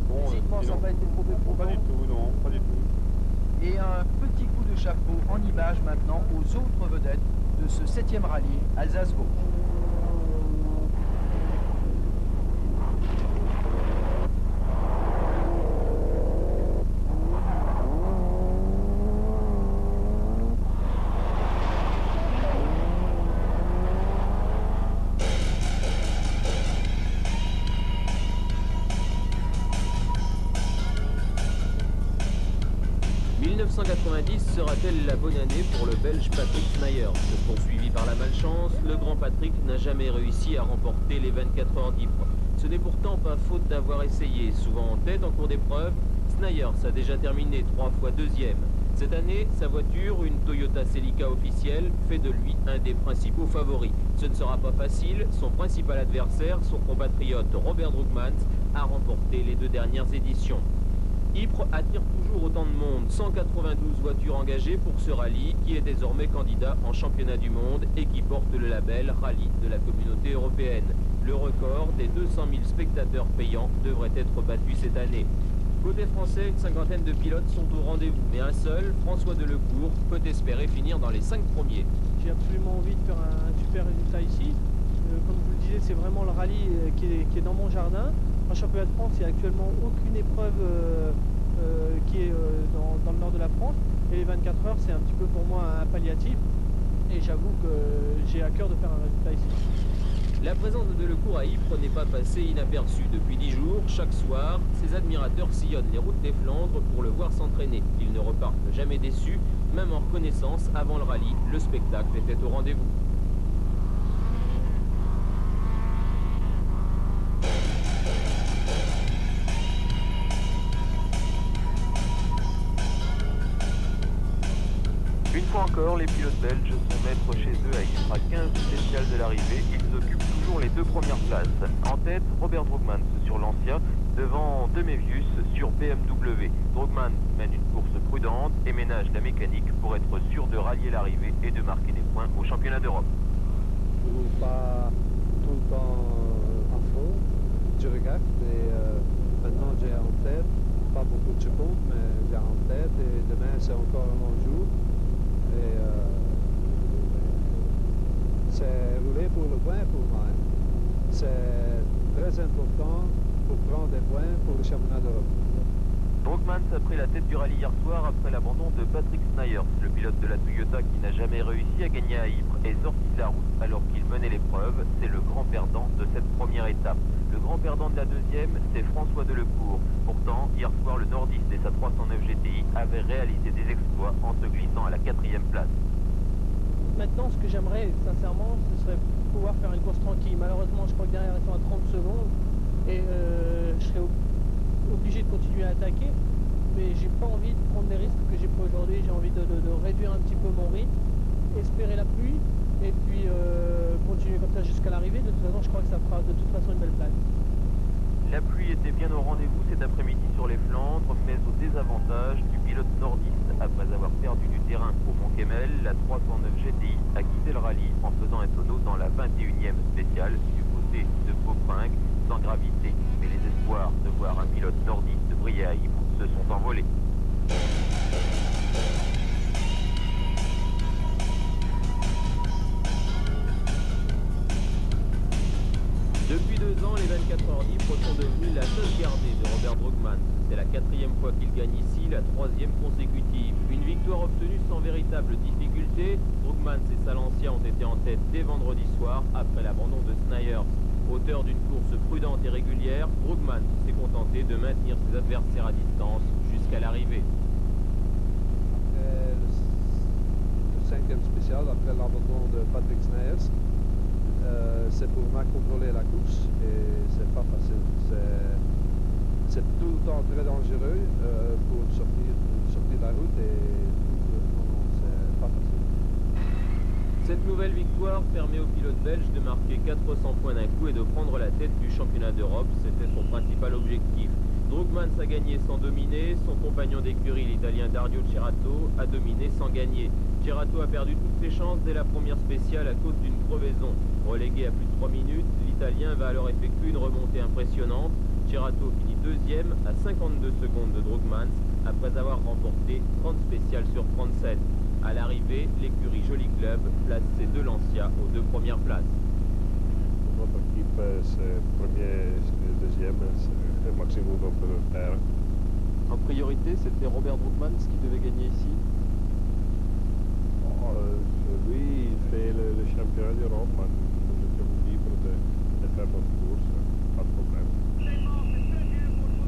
Bon, physiquement, ça n'a pas été trop éprouvant. Pas du tout, non, pas du tout. Et un petit coup de chapeau en image maintenant aux autres vedettes de ce 7e rallye Alsace-Vosges. Sera-t-elle la bonne année pour le Belge Patrick Snijders? Poursuivi par la malchance, le grand Patrick n'a jamais réussi à remporter les 24 heures d'Ypres. Ce n'est pourtant pas faute d'avoir essayé. Souvent en tête en cours d'épreuve, Snijders a déjà terminé 3 fois 2e. Cette année, sa voiture, une Toyota Celica officielle, fait de lui un des principaux favoris. Ce ne sera pas facile, son principal adversaire, son compatriote Robert Droogmans, a remporté les 2 dernières éditions. Ypres attire toujours autant de monde, 192 voitures engagées pour ce rallye qui est désormais candidat en championnat du monde et qui porte le label Rallye de la Communauté Européenne. Le record des 200 000 spectateurs payants devrait être battu cette année. Côté français, une cinquantaine de pilotes sont au rendez-vous, mais un seul, François Delecourt, peut espérer finir dans les 5 premiers. J'ai absolument envie de faire un super résultat ici. Comme je vous le disais, c'est vraiment le rallye qui est dans mon jardin. En championnat de France, il n'y a actuellement aucune épreuve qui est dans le nord de la France. Et les 24 heures, c'est un petit peu pour moi un palliatif. Et j'avoue que j'ai à cœur de faire un résultat ici. La présence de Delecourt à Ypres n'est pas passée inaperçue. Depuis 10 jours, chaque soir, ses admirateurs sillonnent les routes des Flandres pour le voir s'entraîner. Ils ne repartent jamais déçus, même en reconnaissance, avant le rallye, le spectacle était au rendez-vous. Une fois encore, les pilotes belges sont maîtres chez eux à Ypres. À 15 spéciales de l'arrivée, ils occupent toujours les 2 premières places. En tête, Robert Droogmans sur Lancia, devant Demevius sur BMW. Droogmans mène une course prudente et ménage la mécanique pour être sûr de rallier l'arrivée et de marquer des points au championnat d'Europe. Je ne roule pas tout le temps à fond, je regarde et maintenant j'ai en tête, pas beaucoup de secondes, mais j'ai en tête et demain c'est encore un bon jour. Et c'est rouler pour le point pour moi. C'est très important pour prendre des points pour le championnat d'Europe. Droogmans a pris la tête du rallye hier soir après l'abandon de Patrick Snijders. Le pilote de la Toyota qui n'a jamais réussi à gagner à Ypres est sorti de la route alors qu'il menait l'épreuve. C'est le grand perdant de cette première étape. Le grand perdant de la deuxième, c'est François Delecourt. Pourtant, hier soir, le nordiste et sa 309 GTI avaient réalisé des exploits en se glissant à la 4e place. Maintenant, ce que j'aimerais, sincèrement, ce serait pouvoir faire une course tranquille. Malheureusement, je crois que derrière, ils sont à 30 secondes et je serais obligé de continuer à attaquer. Mais j'ai pas envie de prendre les risques que j'ai pris aujourd'hui. J'ai envie de réduire un petit peu mon rythme, espérer la pluie et puis continuer comme ça jusqu'à l'arrivée. De toute façon, je crois que ça fera de toute façon une belle place. La pluie était bien au rendez-vous cet après-midi sur les Flandres, mais au désavantage du pilote nordiste. Après avoir perdu du terrain au Mont Kemmel, la 309 GTI a quitté le rallye en faisant un tonneau dans la 21e spéciale du côté de Popringue, sans gravité. Mais les espoirs de voir un pilote nordiste briller à Ypres se sont envolés. Depuis 2 ans, les 24 heures d'Ypres sont devenus la chasse gardée de Robert Drogman. C'est la 4e fois qu'il gagne ici, la 3e consécutive. Une victoire obtenue sans véritable difficulté. Drogman et Salancia ont été en tête dès vendredi soir, après l'abandon de Snijers. Auteur d'une course prudente et régulière, Drogman s'est contenté de maintenir ses adversaires à distance jusqu'à l'arrivée. Le 5e spécial, après l'abandon de Patrick Snijers, c'est pour moi contrôler la course et c'est pas facile. C'est tout le temps très dangereux pour sortir de la route et non, c'est pas facile. Cette nouvelle victoire permet au pilote belge de marquer 400 points d'un coup et de prendre la tête du championnat d'Europe. C'était son principal objectif. Drogman a gagné sans dominer, son compagnon d'écurie, l'italien Dario Cerato, a dominé sans gagner. Cerato a perdu toutes ses chances dès la première spéciale à cause d'une crevaison. Relégué à plus de 3 minutes, l'Italien va alors effectuer une remontée impressionnante. Cerato finit 2e à 52 secondes de Drogman après avoir remporté 30 spéciales sur 37. À l'arrivée, l'écurie Joli Club place ses 2 Lancia aux 2 premières places. Notre équipe, c'est premier et deuxième, c'est le maximum qu'on peut faire. En priorité, c'était Robert Drogman qui devait gagner ici. Lui, il fait le championnat d'Europe, mais nous étions libres de faire notre course, pas de problème.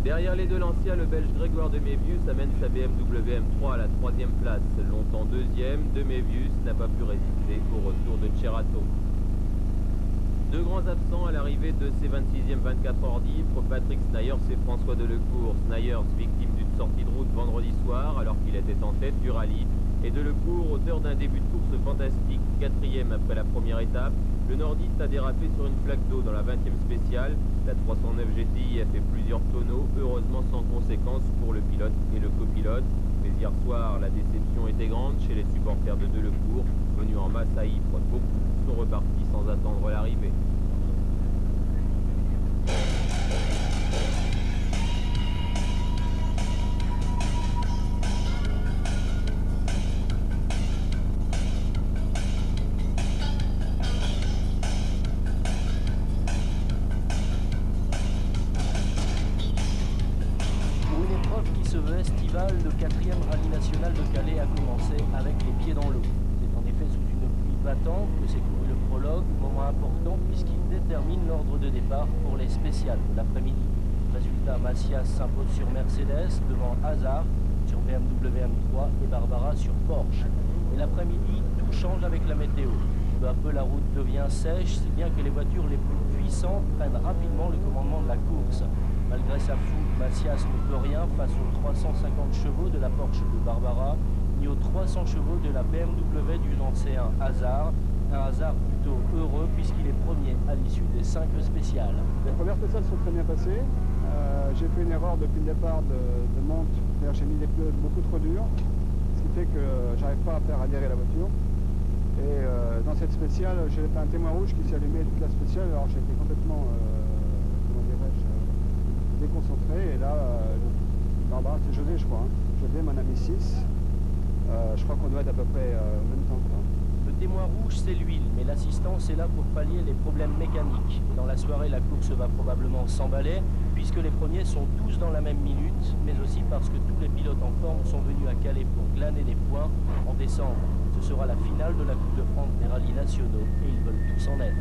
Derrière les 2 Lancia, le Belge Grégoire de Mévius amène sa BMW M3 à la 3e place. Longtemps 2e, de Mévius n'a pas pu résister au retour de Cerato. 2 grands absents à l'arrivée de ces 26e 24 heures d'Ypres, Patrick Snijers et François Delecourt. Snijers, victime d'une sortie de route vendredi soir alors qu'il était en tête du rallye. Et Delecourt, auteur d'un début de course fantastique, 4e après la première étape. Le nordiste a dérapé sur une flaque d'eau dans la 20e spéciale. La 309 GTI a fait plusieurs tonneaux, heureusement sans conséquence pour le pilote et le copilote. Mais hier soir, la déception était grande chez les supporters de Delecourt. Venus en masse à Ypres, beaucoup sont repartis sans attendre l'arrivée. Le 4e rallye national de Calais a commencé avec les pieds dans l'eau. C'est en effet sous une pluie battante que s'est couru le prologue, moment important puisqu'il détermine l'ordre de départ pour les spéciales de l'après-midi. Résultat, Macias s'impose sur Mercedes, devant Hazard sur BMW M3 et Barbara sur Porsche. Et l'après-midi, tout change avec la météo. Peu à peu, la route devient sèche, si bien que les voitures les plus puissantes prennent rapidement le commandement de la course. Malgré sa fougue, Macias ne peut rien face aux 350 chevaux de la Porsche de Barbara, ni aux 300 chevaux de la BMW du Lancéen Hazard. Un Hazard plutôt heureux puisqu'il est premier à l'issue des 5 spéciales. Les premières spéciales sont très bien passées. J'ai fait une erreur depuis le départ de monte, c'est-à-dire j'ai mis des pneus beaucoup trop durs, ce qui fait que j'arrive pas à faire adhérer la voiture. Et dans cette spéciale, j'ai fait un témoin rouge qui s'est allumé toute la spéciale, alors j'ai été complètement déconcentré. Et là, c'est José, je crois. Hein. José m'en a mis 6. Je crois qu'on doit être à peu près au même temps. Quoi. Le témoin rouge, c'est l'huile, mais l'assistance est là pour pallier les problèmes mécaniques. Et dans la soirée, la course va probablement s'emballer, puisque les premiers sont tous dans la même minute, mais aussi parce que tous les pilotes en forme sont venus à Calais pour glaner des points en décembre. Ce sera la finale de la Coupe de France des rallyes nationaux, et ils veulent tous en être.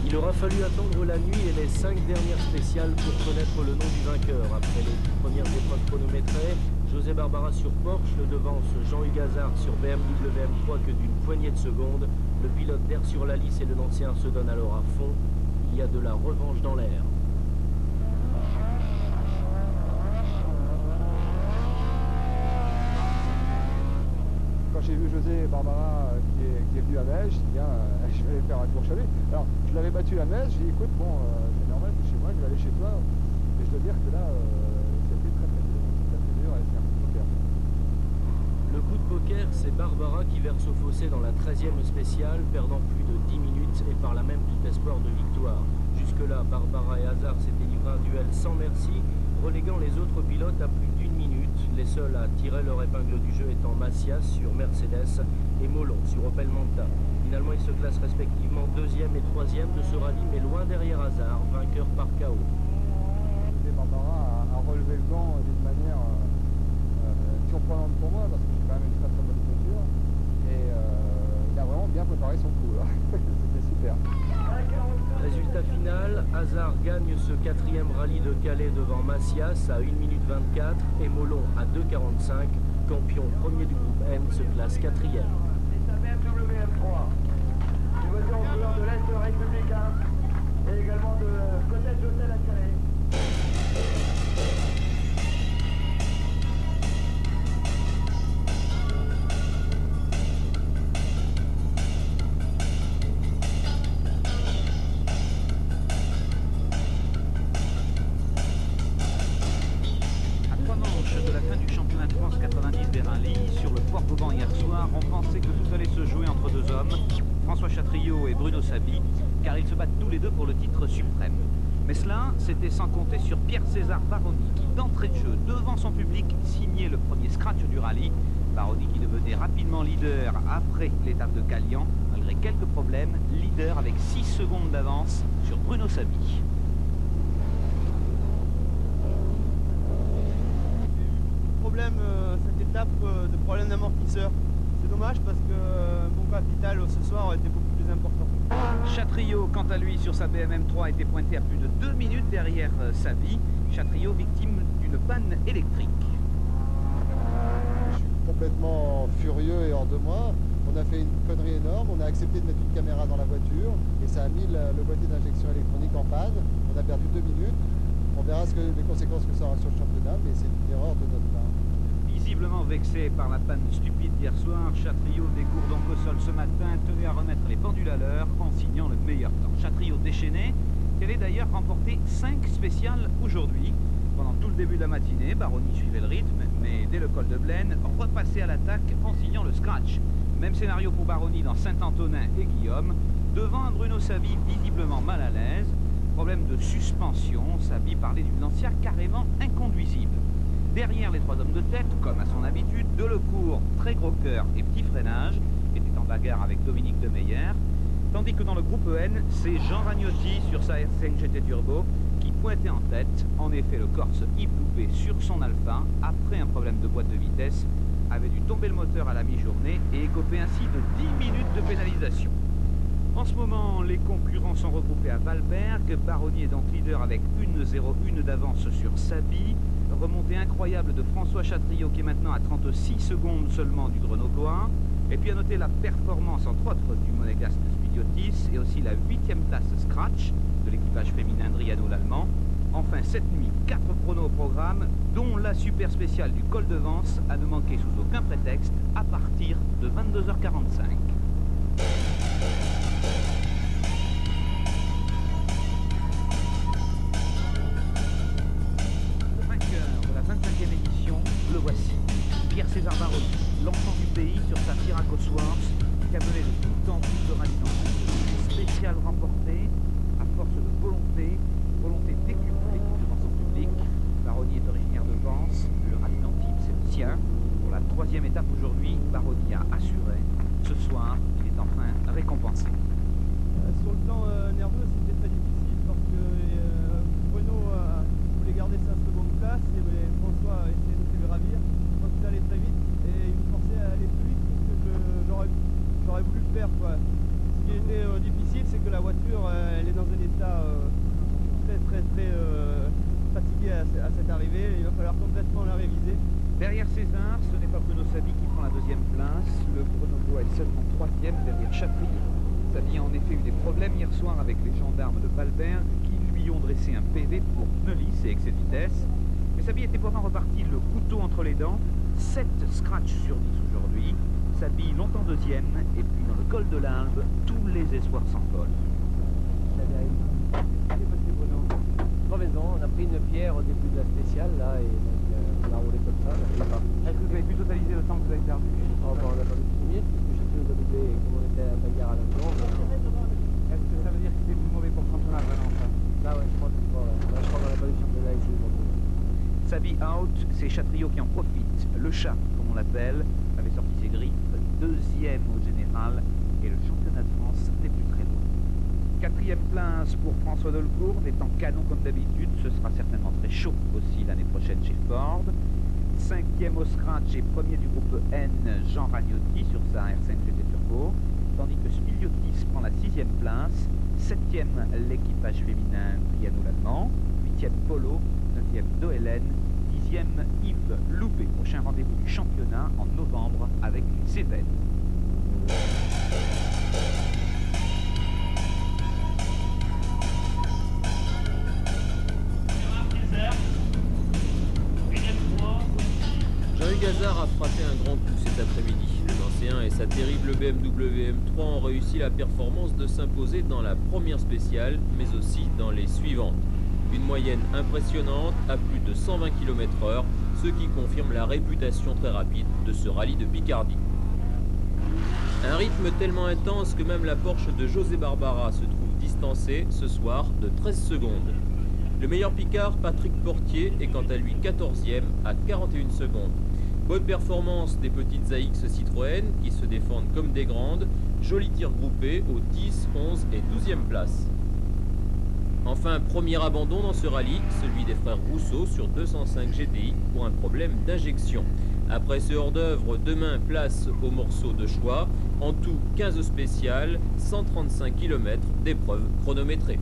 Il aura fallu attendre la nuit et les 5 dernières spéciales pour connaître le nom du vainqueur. Après les premières épreuves chronométrées, José Barbara sur Porsche le devance Jean-Hugues Hazard sur BMW M3 que d'une poignée de secondes. Le pilote d'Air sur la Lys et le Lancien se donnent alors à fond. Il Il y a de la revanche dans l'air. Quand j'ai vu José Barbara qui est venu à Metz, je dis bien, je vais aller faire un tour chez lui. Alors, je l'avais battu à Metz, j'ai dit écoute, bon, c'est normal, c'est chez moi, je vais aller chez toi. Mais je dois dire que là, c'était très dur, et c'est un coup de poker. Le coup de poker, c'est Barbara qui verse au fossé dans la 13e spéciale, perdant plus de 10 minutes et par là même tout espoir de victoire. Jusque-là, Barbara et Hazard s'étaient livrés un duel sans merci, reléguant les autres pilotes à plus d'1 minute. Les seuls à tirer leur épingle du jeu étant Macias sur Mercedes et Molon sur Opel Manta. Finalement, ils se classent respectivement 2e et 3e de ce rallye, mais loin derrière Hazard, vainqueur par KO. José Barbara a relevé le gant d'une manière surprenante pour moi, parce que j'ai quand même une très très bonne voiture. Et il a vraiment bien préparé son coup. C'était super. Résultat final, Hazard gagne ce 4e rallye de Calais devant Macias à 1 minute 24 et Molon à 2,45. Campion premier du groupe M se classe 4e. BMW M3, une voiture en couleur de l'Est républicain et également de Cottage Hotel à Calais. De la fin du championnat de France 90 des rallyes, sur le Port Vauban hier soir, on pensait que tout allait se jouer entre deux hommes, François Chatriot et Bruno Sabi, car ils se battent tous les deux pour le titre suprême. Mais cela, c'était sans compter sur Pierre-César Baroni, qui d'entrée de jeu, devant son public, signait le premier scratch du rallye. Baroni qui devenait rapidement leader après l'étape de Calian, malgré quelques problèmes, leader avec 6 secondes d'avance sur Bruno Sabi. Cette étape de problème d'amortisseur. C'est dommage parce que mon capital ce soir aurait été beaucoup plus important. Chatriot, quant à lui, sur sa BMW M3, était pointé à plus de 2 minutes derrière Sabi. Chatriot, victime d'une panne électrique. Je suis complètement furieux et hors de moi. On a fait une connerie énorme, on a accepté de mettre une caméra dans la voiture et ça a mis le boîtier d'injection électronique en panne. On a perdu 2 minutes. On verra les conséquences que ça aura sur le championnat, mais c'est une erreur de notre part. Visiblement vexé par la panne stupide d'hier soir, Chatriot dégourde donc au sol ce matin, tenait à remettre les pendules à l'heure en signant le meilleur temps. Chatriot déchaîné, qui allait d'ailleurs remporter 5 spéciales aujourd'hui. Pendant tout le début de la matinée, Baroni suivait le rythme, mais dès le col de Blaine, repassait à l'attaque en signant le scratch. Même scénario pour Baroni dans Saint-Antonin et Guillaume, devant un Bruno Sabi visiblement mal à l'aise. Problème de suspension, Sabi parlait d'une Lancia carrément inconduisible. Derrière les 3 hommes de tête, comme à son habitude, Delecourt, très gros cœur et petit freinage, était en bagarre avec Dominique Demeyer. Tandis que dans le groupe EN, c'est Jean Ragnotti sur sa R5 GT Turbo qui pointait en tête. En effet, le Corse Yves Loupé sur son Alpha, après un problème de boîte de vitesse, avait dû tomber le moteur à la mi-journée et écoper ainsi de 10 minutes de pénalisation. En ce moment, les concurrents sont regroupés à Valberg. Baroni est donc leader avec 1,01 d'avance sur Sabi. Remontée incroyable de François Chatriot qui est maintenant à 36 secondes seulement du Grenoblois. Et puis à noter la performance entre autres du monégasque Spidiotis et aussi la 8e place scratch de l'équipage féminin Driano l'Allemand. Enfin cette nuit, 4 chronos au programme, dont la super spéciale du col de Vence à ne manquer sous aucun prétexte à partir de 22h45. Le voici, Pierre-César Baroni, l'enfant du pays sur sa Sirac Cosworth, qui a mené de tout temps tout le rallye dans une spéciale remportée, à force de volonté décuplée devant son public. Baroni est originaire de Vence, le rallye d'Antibes c'est le sien. Pour la 3e étape aujourd'hui, Baroni a assuré. Ce soir, il est enfin récompensé. Sur le plan nerveux, c'était très difficile parce que Bruno voulait garder sa seconde place et François essayait de le ravir. Donc il allait très vite et il me forçait à aller plus vite que j'aurais voulu le faire, quoi. Ce qui était difficile, c'est que la voiture elle est dans un état très fatigué à cette arrivée. Il va falloir complètement la réviser. Derrière César, ce n'est pas Bruno Sabi qui prend la 2e place. Le Grenoblois est seulement 3e derrière Chatriot. Sabi a en effet eu des problèmes hier soir avec les gendarmes de Palberg qui lui ont dressé un PV pour pneus lisses et excès de vitesse. Mais Sabi était pourtant reparti le couteau entre les dents. 7 scratchs sur 10 aujourd'hui. Sabi longtemps deuxième et puis dans le col de l'Albe, tous les espoirs s'envolent. Crevaison, on a pris une pierre au début de la spéciale là et donc, on a roulé comme ça. Est-ce que vous avez pu totaliser le temps que vous avez perdu? Oh, bah, on a perdu 10 minutes parce que j'ai pu doublé comme on était à Bagarre à l'avion. Est-ce que ça veut dire que c'est mauvais pour le championnat vraiment ça? Là ouais, je crois qu'on a pas eu le championnat ici aujourd'hui. Sabi out, c'est Chatriot qui en profite. Le chat, comme on l'appelle, avait sorti ses griffes, deuxième au général et le championnat de France n'est plus très loin. 4e place pour François Dolcourt, des temps canon comme d'habitude, ce sera certainement très chaud aussi l'année prochaine chez Ford. 5e au scratch et premier du groupe N, Jean Ragnotti sur sa R5 GT Turbo, tandis que Spiliotis prend la 6e place, 7e l'équipage féminin Triano l'Allemand, 8e Polo, 9e Doelen, 10e Yves Loupé. Prochain rendez-vous du championnat en novembre avec Cévennes. Jean-Hugues Gazard a frappé un grand coup cet après-midi. Le Nancéen et sa terrible BMW M3 ont réussi la performance de s'imposer dans la première spéciale, mais aussi dans les suivantes. Une moyenne impressionnante à plus de 120 km/h, ce qui confirme la réputation très rapide de ce rallye de Picardie. Un rythme tellement intense que même la Porsche de José Barbara se trouve distancée ce soir de 13 secondes. Le meilleur Picard, Patrick Portier, est quant à lui 14e à 41 secondes. Bonne performance des petites AX Citroën qui se défendent comme des grandes. Joli tir groupé aux 10, 11 et 12e places. Enfin, premier abandon dans ce rallye, celui des frères Rousseau sur 205 GTI pour un problème d'injection. Après ce hors-d'œuvre, demain place au morceau de choix. En tout, 15 spéciales, 135 km d'épreuves chronométrées.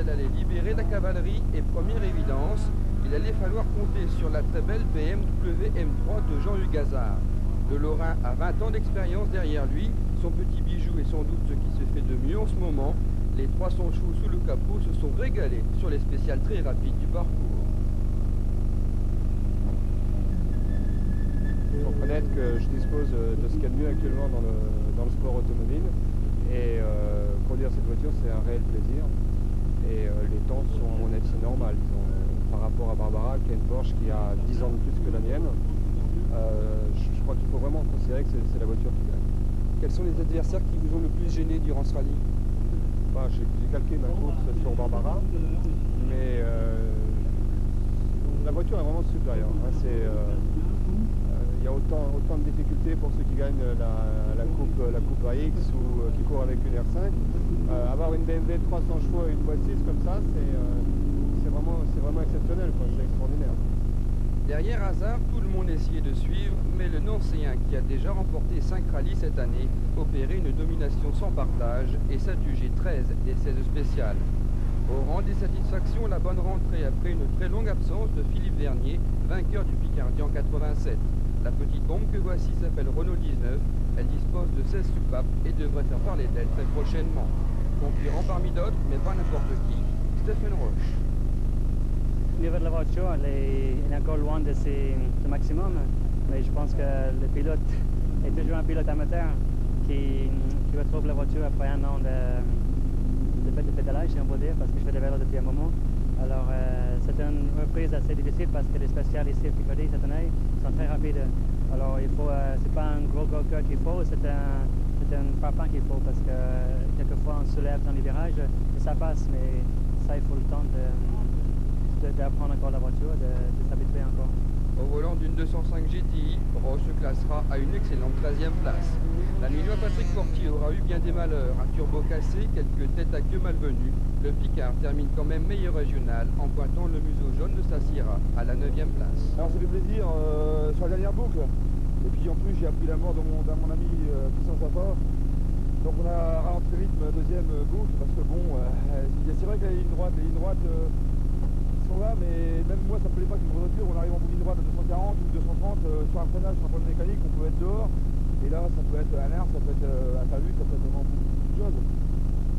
Allait libérer la cavalerie et première évidence, il allait falloir compter sur la très belle BMW M3 de Jean-Hugues Gazard. Le Lorrain a 20 ans d'expérience derrière lui, son petit bijou est sans doute ce qui se fait de mieux en ce moment. Les 300 chevaux sous le capot se sont régalés sur les spéciales très rapides du parcours. Il faut reconnaître que je dispose de ce qu'il y a de mieux actuellement dans le sport automobile et conduire cette voiture c'est un réel plaisir. Et les temps sont à mon avis normales. Par rapport à Barbara, qui a une Porsche qui a 10 ans de plus que la mienne, je crois qu'il faut vraiment considérer que c'est la voiture qui gagne. Quels sont les adversaires qui vous ont le plus gêné durant ce rallye? J'ai calqué ma course sur Barbara, mais la voiture est vraiment supérieure. Il y a autant de difficultés pour ceux qui gagnent la coupe AX ou qui courent avec une R5. Avoir une BMW 300 chevaux et une boîte 6 comme ça, c'est vraiment exceptionnel, c'est extraordinaire. Derrière Hazard, tout le monde essayait de suivre, mais le Nancéen, qui a déjà remporté 5 rallyes cette année, opérait une domination sans partage et s'adjugeait 13 des 16 spéciales. Au rang des satisfactions, la bonne rentrée après une très longue absence de Philippe Vernier, vainqueur du Picardie en 87. La petite bombe que voici s'appelle Renault 19, elle dispose de 16 soupapes et devrait faire parler d'elle très prochainement. Concurrent parmi d'autres, mais pas n'importe qui, Stéphane Roche. Au niveau de la voiture, elle est encore loin de ses maximum, mais je pense que le pilote est toujours un pilote amateur qui retrouve la voiture après un an de pédalage, si on peut dire, parce que je fais des vélos depuis un moment. Alors c'est une reprise assez difficile parce que les spéciales ici à Picardie cette année sont très rapides. Alors c'est pas un gros cœur qu'il faut, c'est un frappant qu'il faut parce que quelquefois on se lève dans les virages et ça passe, mais ça il faut le temps d'apprendre encore la voiture, de s'habituer encore. Au volant d'une 205 GTI, Ross se classera à une excellente 13e place. L'Amiénois Patrick Fortier aura eu bien des malheurs, un turbo cassé, quelques têtes à queue malvenues. Le Picard termine quand même meilleur régional en pointant le museau jaune de sa Sierra à la 9e place. Alors ça fait plaisir sur la dernière boucle. Et puis en plus j'ai appris la mort de mon ami Christian Safa. Donc on a ralenti le rythme deuxième boucle parce que bon, c'est vrai que les lignes droites sont là, mais même moi ça me plaît pas qu'une voiture, on arrive en bout de ligne droite à 240 ou 230 sur un freinage, sur un problème mécanique, on peut être dehors. Et là ça peut être un air, ça peut être un talus, ça peut être vraiment beaucoup de choses.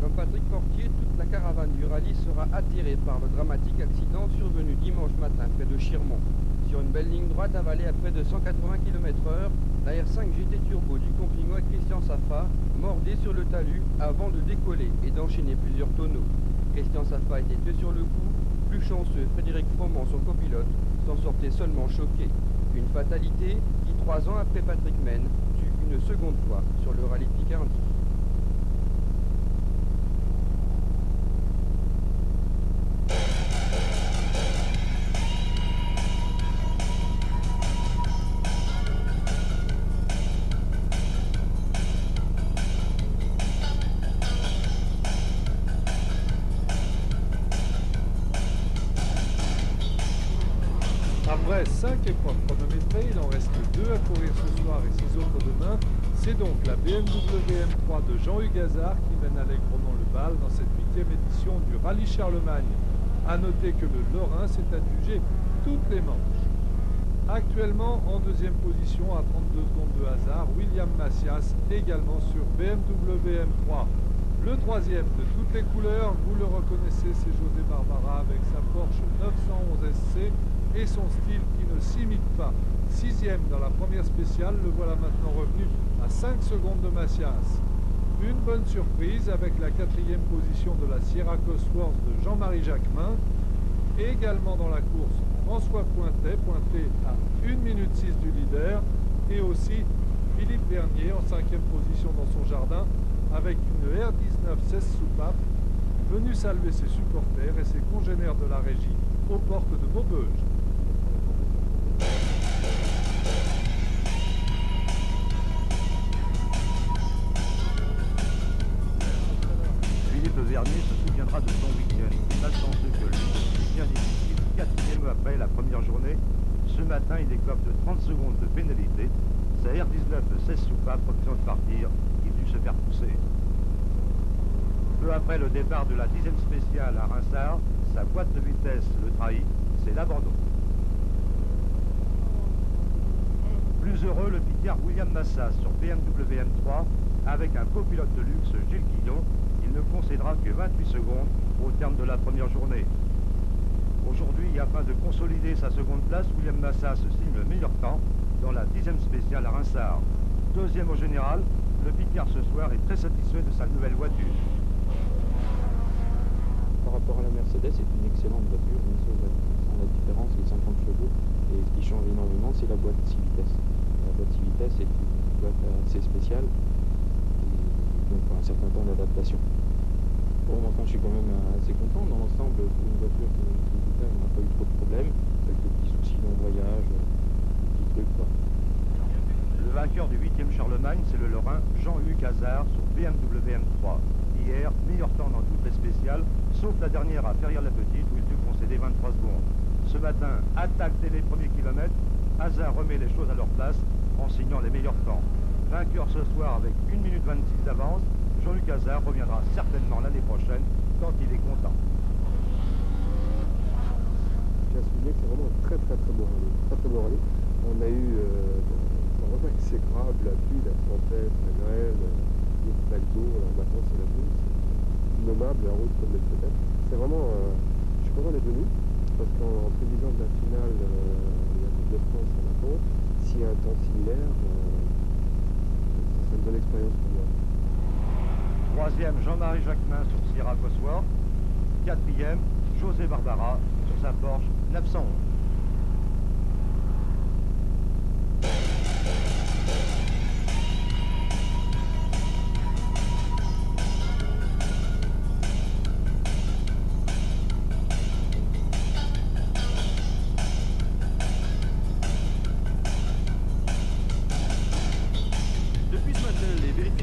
Comme Patrick Fortier, toute la caravane du rallye sera attirée par le dramatique accident survenu dimanche matin près de Chirmont. Sur une belle ligne droite avalée à près de 180 km/h, la R5 GT Turbo du Compiègnois Christian Safa mordait sur le talus avant de décoller et d'enchaîner plusieurs tonneaux. Christian Safa était tué sur le coup. Plus chanceux, Frédéric Froment, son copilote, s'en sortait seulement choqué. Une fatalité qui, 3 ans après Patrick Mène, tue une seconde fois sur le rallye de Picardie. Après 5 épreuves chronométrées, il en reste 2 à courir ce soir et 6 autres demain. C'est donc la BMW M3 de Jean-Hugues Hazard qui mène allègrement le bal dans cette 8e édition du Rallye Charlemagne. A noter que le Lorrain s'est adjugé toutes les manches. Actuellement en 2e position à 32 secondes de Hazard, William Macias également sur BMW M3. Le 3e de toutes les couleurs, vous le reconnaissez, c'est José Barbara avec sa Porsche 911 SC et son style qui ne s'imite pas. 6e dans la première spéciale, le voilà maintenant revenu à 5 secondes de Macias. Une bonne surprise avec la 4e position de la Sierra Cosworth de Jean-Marie Jacquemin. Également dans la course, François Pointet, pointé à 1 minute 6 du leader. Et aussi Philippe Vernier en 5e position dans son jardin avec une R19 16 soupape, venu saluer ses supporters et ses congénères de la régie aux portes de Maubeuge. Philippe Vernier se souviendra de son week-end. Malchanceux que lui, c'est bien difficile. 4e après la première journée, ce matin il écope de 30 secondes de pénalité. Sa R19 16 soupapes refusant de partir, il dut se faire pousser. Peu après le départ de la 10e spéciale à Reinsard, sa boîte de vitesse le trahit, c'est l'abandon. Plus heureux, le Picard William Massas sur BMW M3 avec un copilote de luxe, Gilles Guillon. Il ne concédera que 28 secondes au terme de la première journée. Aujourd'hui, afin de consolider sa seconde place, William Massas signe le meilleur temps dans la 10e spéciale à Reinsard. 2e au général, le Picard ce soir est très satisfait de sa nouvelle voiture. Par rapport à la Mercedes, c'est une excellente voiture, une seule la différence, les 50 chevaux. Et ce qui change énormément, c'est la boîte 6 vitesses. La boîte 6 vitesses est une boîte assez spéciale, et donc un certain temps d'adaptation. Bon, enfin, je suis quand même assez content dans l'ensemble pour une voiture qui on n'a pas eu trop de problèmes, quelques petits soucis d'embrayage, petits trucs quoi. Le vainqueur du 8e Charlemagne, c'est le Lorrain Jean-Hugues Hazard sur BMW M3. Hier, meilleur temps dans toutes les spéciales, sauf la dernière à Ferrières-la-Petite où il dut concéder 23 secondes. Ce matin, attaque dès les premiers kilomètres, Hazard remet les choses à leur place en signant les meilleurs temps. Vainqueur ce soir avec 1 minute 26 d'avance, Jean-Luc Hazard reviendra certainement l'année prochaine quand il est content. Je tiens à souligner que c'est vraiment un très beau rallye. Très beau rallye. On a eu un revers exécrable, la pluie, la tempête, la grêle, les plateaux, maintenant c'est la pluie, c'est innommable, la route comme les peut-être. C'est vraiment, je suis content d'être venu, parce qu'en prévision de la finale de la Coupe de France à Macron, s'il y a un temps similaire, c'est une bonne expérience pour moi. 3e, Jean-Marie Jacquemin sur Sierra Cosworth. 4e, José Barbara sur sa Porsche 911.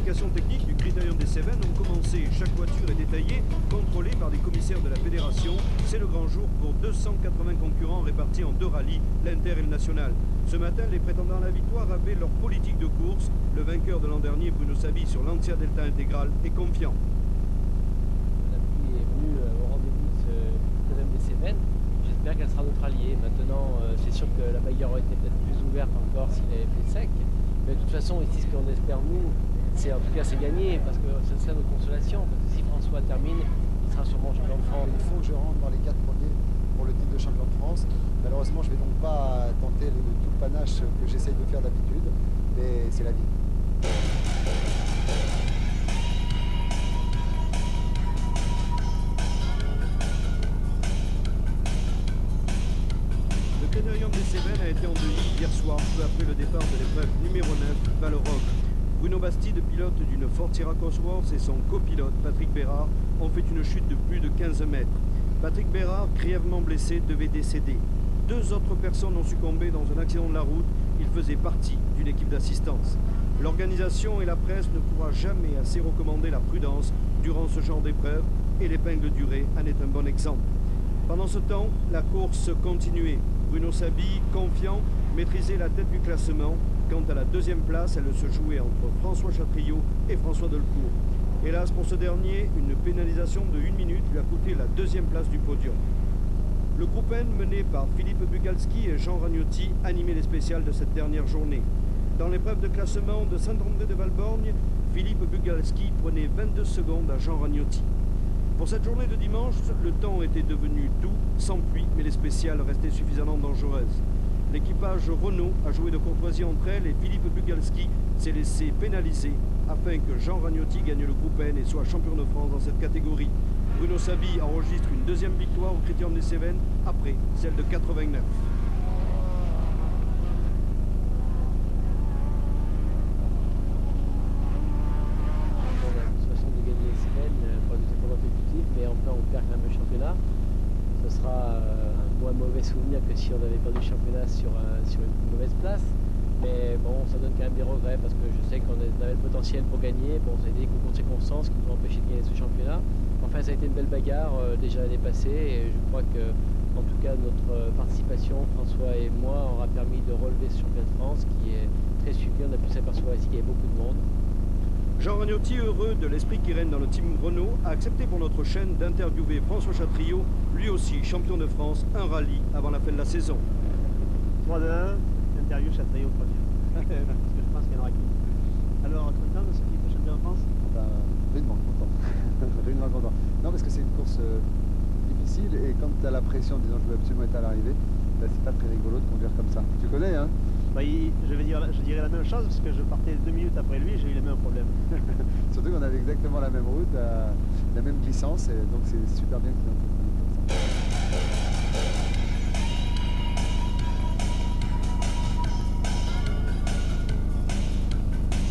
vérifications techniques du Critérium des Cévennes ont commencé. Chaque voiture est détaillée, contrôlée par des commissaires de la fédération. C'est le grand jour pour 280 concurrents répartis en 2 rallyes, l'Inter et le National. Ce matin, les prétendants à la victoire avaient leur politique de course. Le vainqueur de l'an dernier, Bruno Sabi, sur Lancia Delta Intégrale, est confiant. La pluie est venue au rendez-vous de ce Critérium des Cévennes. J'espère qu'elle sera notre allié. Maintenant, c'est sûr que la bagarre aurait été peut-être plus ouverte encore s'il avait fait sec. Mais de toute façon, ici, ce qu'on espère, nous, c'est en tout cas c'est gagner, parce que ça serait notre consolation. Parce que si François termine, il sera sûrement champion de France. Il faut que je rentre dans les 4 premiers pour le titre de champion de France. Malheureusement, je ne vais donc pas tenter tout le panache que j'essaye de faire d'habitude, mais c'est la vie. Le Critérium des Cévennes a été endeuillé hier soir, peu après le départ de l'épreuve numéro 9, Val-Rock. Bruno Bastide, pilote d'une Ford Sierra Cosworth, et son copilote, Patrick Bérard, ont fait une chute de plus de 15 mètres. Patrick Bérard, grièvement blessé, devait décéder. 2 autres personnes ont succombé dans un accident de la route. Ils faisaient partie d'une équipe d'assistance. L'organisation et la presse ne pourra jamais assez recommander la prudence durant ce genre d'épreuve, et l'épingle durée en est un bon exemple. Pendant ce temps, la course continuait. Bruno Sabi, confiant, maîtrisait la tête du classement. Quant à la 2e place, elle se jouait entre François Chatriot et François Delcourt. Hélas pour ce dernier, une pénalisation de 1 minute lui a coûté la 2e place du podium. Le groupe N, mené par Philippe Bugalski et Jean Ragnotti, animait les spéciales de cette dernière journée. Dans l'épreuve de classement de Saint-André-de-Valborgne, Philippe Bugalski prenait 22 secondes à Jean Ragnotti. Pour cette journée de dimanche, le temps était devenu doux, sans pluie, mais les spéciales restaient suffisamment dangereuses. L'équipage Renault a joué de courtoisie entre elles et Philippe Bugalski s'est laissé pénaliser afin que Jean Ragnotti gagne le groupe N et soit champion de France dans cette catégorie. Bruno Sabi enregistre une 2e victoire au Critérium des Cévennes après celle de 89. Ce sera un moins mauvais souvenir que si on avait perdu le championnat sur une mauvaise place. Mais bon, ça donne quand même des regrets parce que je sais qu'on avait le potentiel pour gagner. Bon, ça a été des concours de circonstances qui nous ont empêché de gagner ce championnat. Enfin, ça a été une belle bagarre déjà l'année passée et je crois que, en tout cas, notre participation, François et moi, aura permis de relever ce championnat de France qui est très suivi. On a pu s'apercevoir ici qu'il y avait beaucoup de monde. Jean Ragnotti, heureux de l'esprit qui règne dans le team Renault, a accepté pour notre chaîne d'interviewer François Chatriot, lui aussi champion de France, un rallye avant la fin de la saison. 3 de 1, interview Chatriot premier. Parce que je pense qu'il y en aura qu'une. Alors, content de ce titre de champion de France? Rudement content. Rudement content. Non, parce que c'est une course difficile et quand tu as la pression, disons je veux absolument être à l'arrivée, ben, c'est pas très rigolo de conduire comme ça. Tu connais, hein? Bah, je dirais la même chose parce que je partais 2 minutes après lui, j'ai eu les mêmes problèmes. Surtout qu'on avait exactement la même route, la même glissance, et donc c'est super bien qu'ils ont fait comme ça.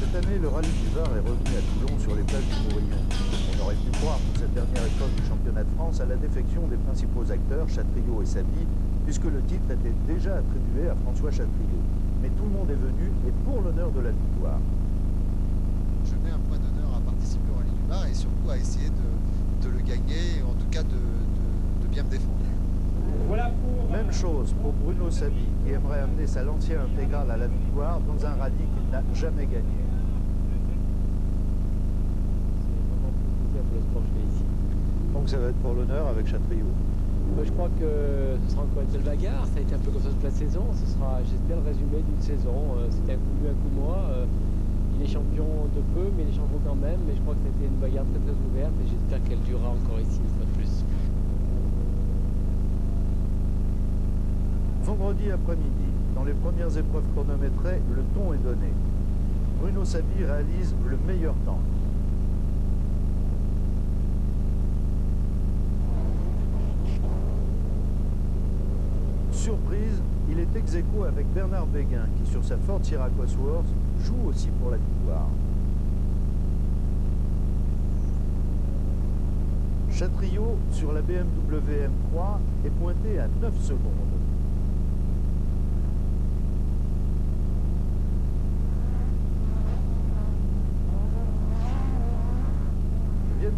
Cette année, le rallye du Var est revenu à Toulon sur les plages du Morillon. On aurait pu croire pour cette dernière épreuve du championnat de France à la défection des principaux acteurs, Chatriot et Sabi, puisque le titre était déjà attribué à François Chatriot. Mais tout le monde est venu et pour l'honneur de la victoire. Je mets un point d'honneur à participer au rallye du Var et surtout à essayer de le gagner, en tout cas de bien me défendre. Même chose pour Bruno Sabi, qui aimerait amener sa Lancia intégrale à la victoire dans un rallye qu'il n'a jamais gagné. Donc ça va être pour l'honneur avec Chatriot. Je crois que ce sera encore une belle bagarre. Ça a été un peu comme ça toute la saison. Ce sera, j'espère, le résumé d'une saison. C'était un coup lui, un coup moi. Il est champion de peu, mais il est champion quand même. Mais je crois que ça a été une bagarre très très ouverte et j'espère qu'elle durera encore ici une fois de plus. Vendredi après-midi, dans les premières épreuves chronométrées, le ton est donné. Bruno Sabi réalise le meilleur temps. Surprise, il est ex-aequo avec Bernard Béguin qui, sur sa Ford Sierra Cosworth, joue aussi pour la victoire. Chatriot, sur la BMW M3, est pointé à 9 secondes.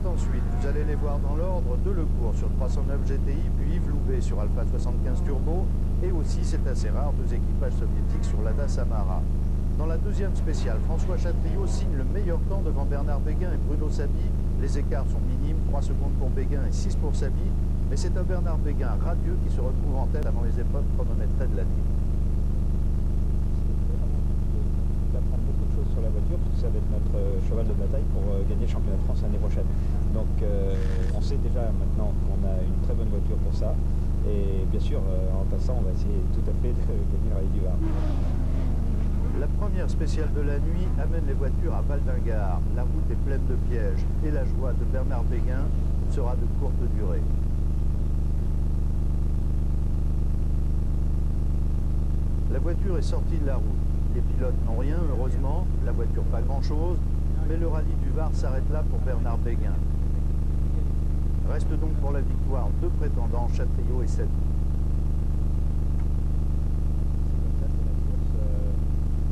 ensuite, vous allez les voir dans l'ordre, Delecourt sur 309 GTI, puis Yves Loubet sur Alpha 75 Turbo, et aussi, c'est assez rare, 2 équipages soviétiques sur l'Ada Samara. Dans la deuxième spéciale, François Chatriot signe le meilleur temps devant Bernard Béguin et Bruno Sabi. Les écarts sont minimes, 3 secondes pour Béguin et 6 pour Sabi, mais c'est un Bernard Béguin radieux qui se retrouve en tête avant les épreuves chronométrées de la nuit. D'apprendre beaucoup de choses sur la voiture, parce que ça va être notre cheval de bataille pour gagner le championnat de France l'année prochaine. Donc on sait déjà maintenant qu'on a une très bonne voiture pour ça, et bien sûr en passant on va essayer tout à fait de gagner le rallye du Var. La première spéciale de la nuit amène les voitures à Val-d'Ingard. La route est pleine de pièges et la joie de Bernard Béguin sera de courte durée. La voiture est sortie de la route. Les pilotes n'ont rien, heureusement, la voiture pas grand-chose, mais le rallye du Var s'arrête là pour Bernard Béguin. Reste donc pour la victoire 2 prétendants, Chatriot et Sabi.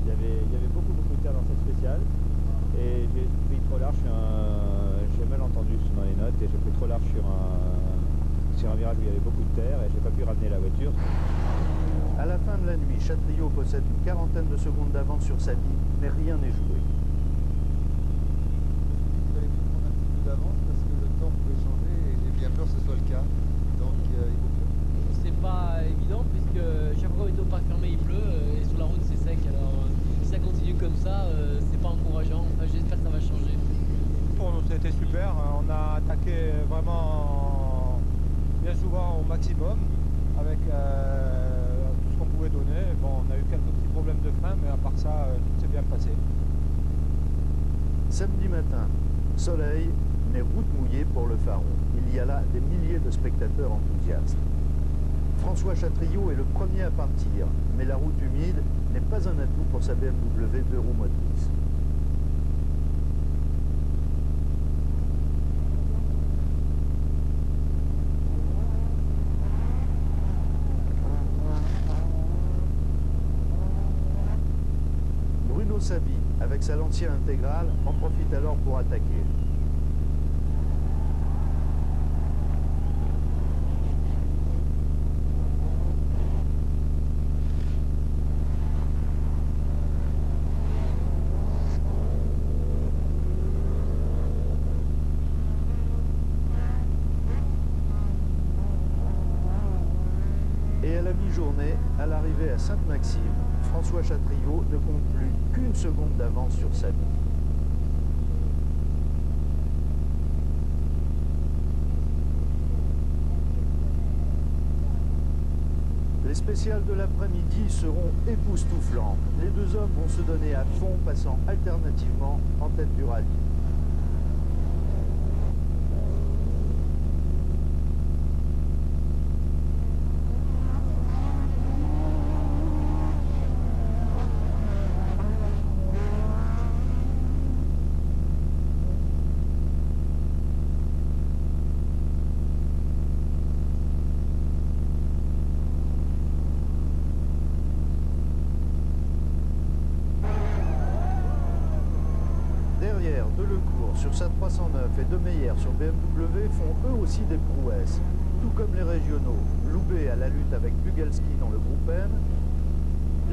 Il y avait beaucoup de terre dans cette spéciale et j'ai pris trop large, j'ai mal entendu dans les notes et j'ai pris trop large sur un virage où il y avait beaucoup de terre et j'ai pas pu ramener la voiture. À la fin de la nuit, Chatriot possède une quarantaine de secondes d'avance sur Sabi, mais rien n'est joué. Il fallait prendre un petit peu d'avance parce que le temps pouvait changer et j'ai bien peur que ce soit le cas, donc il vaut mieux. C'est pas évident puisque chaque fois qu'on est au parc fermé il pleut et sur la route c'est sec, alors si ça continue comme ça c'est pas encourageant. Enfin, j'espère que ça va changer. Pour nous c'était super, on a attaqué vraiment bien souvent au maximum avec tout ce qu'on pouvait donner. Bon, on a eu quelques petits problèmes de frein mais à part ça tout s'est bien passé. Samedi matin, soleil mais route mouillée pour le Faron. Il y a là des milliers de spectateurs enthousiastes. François Chatriot est le premier à partir, mais la route humide n'est pas un atout pour sa BMW 2 roues motrices. Bruno Sabi, avec sa Lancia intégrale, en profite alors pour attaquer. Et à la mi-journée, à l'arrivée à Sainte-Maxime, François Chatriot ne compte plus qu'une seconde d'avance sur Sabi. Les spéciales de l'après-midi seront époustouflantes. Les deux hommes vont se donner à fond, passant alternativement en tête du rallye. Delecourt sur sa 309 et De Meyer sur BMW font eux aussi des prouesses, tout comme les régionaux. Loubet à la lutte avec Pugalski dans le groupe M,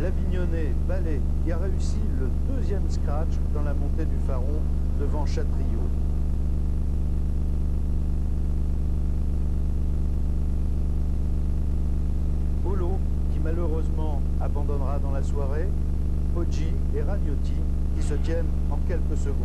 l'Avignonnais Ballet qui a réussi le deuxième scratch dans la montée du Faron devant Chatriot. Polo qui malheureusement abandonnera dans la soirée, Poggi et Ragnotti qui se tiennent en quelques secondes.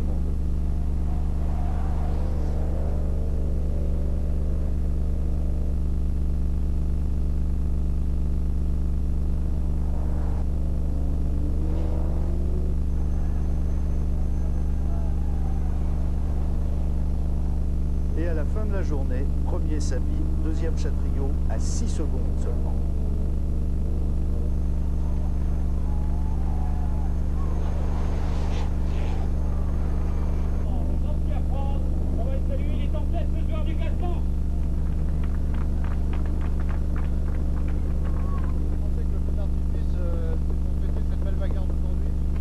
Et à la fin de la journée, premier Sabi, deuxième Chatriot à 6 secondes seulement.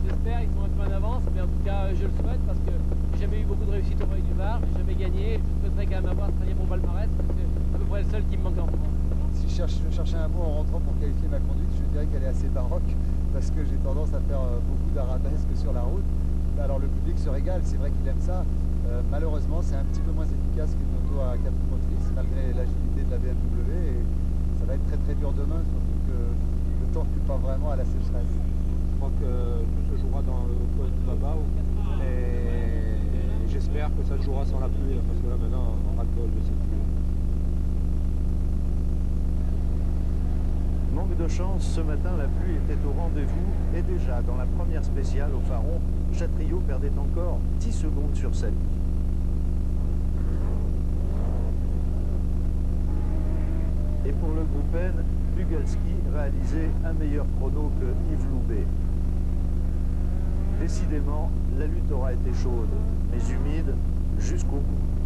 J'espère, ils sont un peu en avance, mais en tout cas je le souhaite parce que j'ai jamais eu beaucoup de réussite au Rallye du Var, j'ai jamais gagné, je souhaiterais quand même avoir travaillé mon palmarès, parce que c'est à peu près le seul qui me manque en France. Si je cherchais un mot en rentrant pour qualifier ma conduite, je dirais qu'elle est assez baroque, parce que j'ai tendance à faire beaucoup d'arabesques sur la route. Alors le public se régale, c'est vrai qu'il aime ça. Malheureusement, c'est un petit peu moins efficace qu'une moto à 4 motrices, malgré l'agilité de la BMW, et ça va être très très dur demain, surtout que le temps ne pue pas vraiment à la sécheresse. Je crois que tout se jouera dans le coin de là-bas, et j'espère que ça se jouera sans la pluie, parce que là maintenant, on ras-le-bol de cette pluie. Manque de chance, ce matin la pluie était au rendez-vous et déjà dans la première spéciale au Faron, Chatriot perdait encore 10 secondes sur Sabi. Et pour le groupe N, Bugalski réalisait un meilleur chrono que Yves Loubet. Décidément, la lutte aura été chaude, mais humide jusqu'au bout.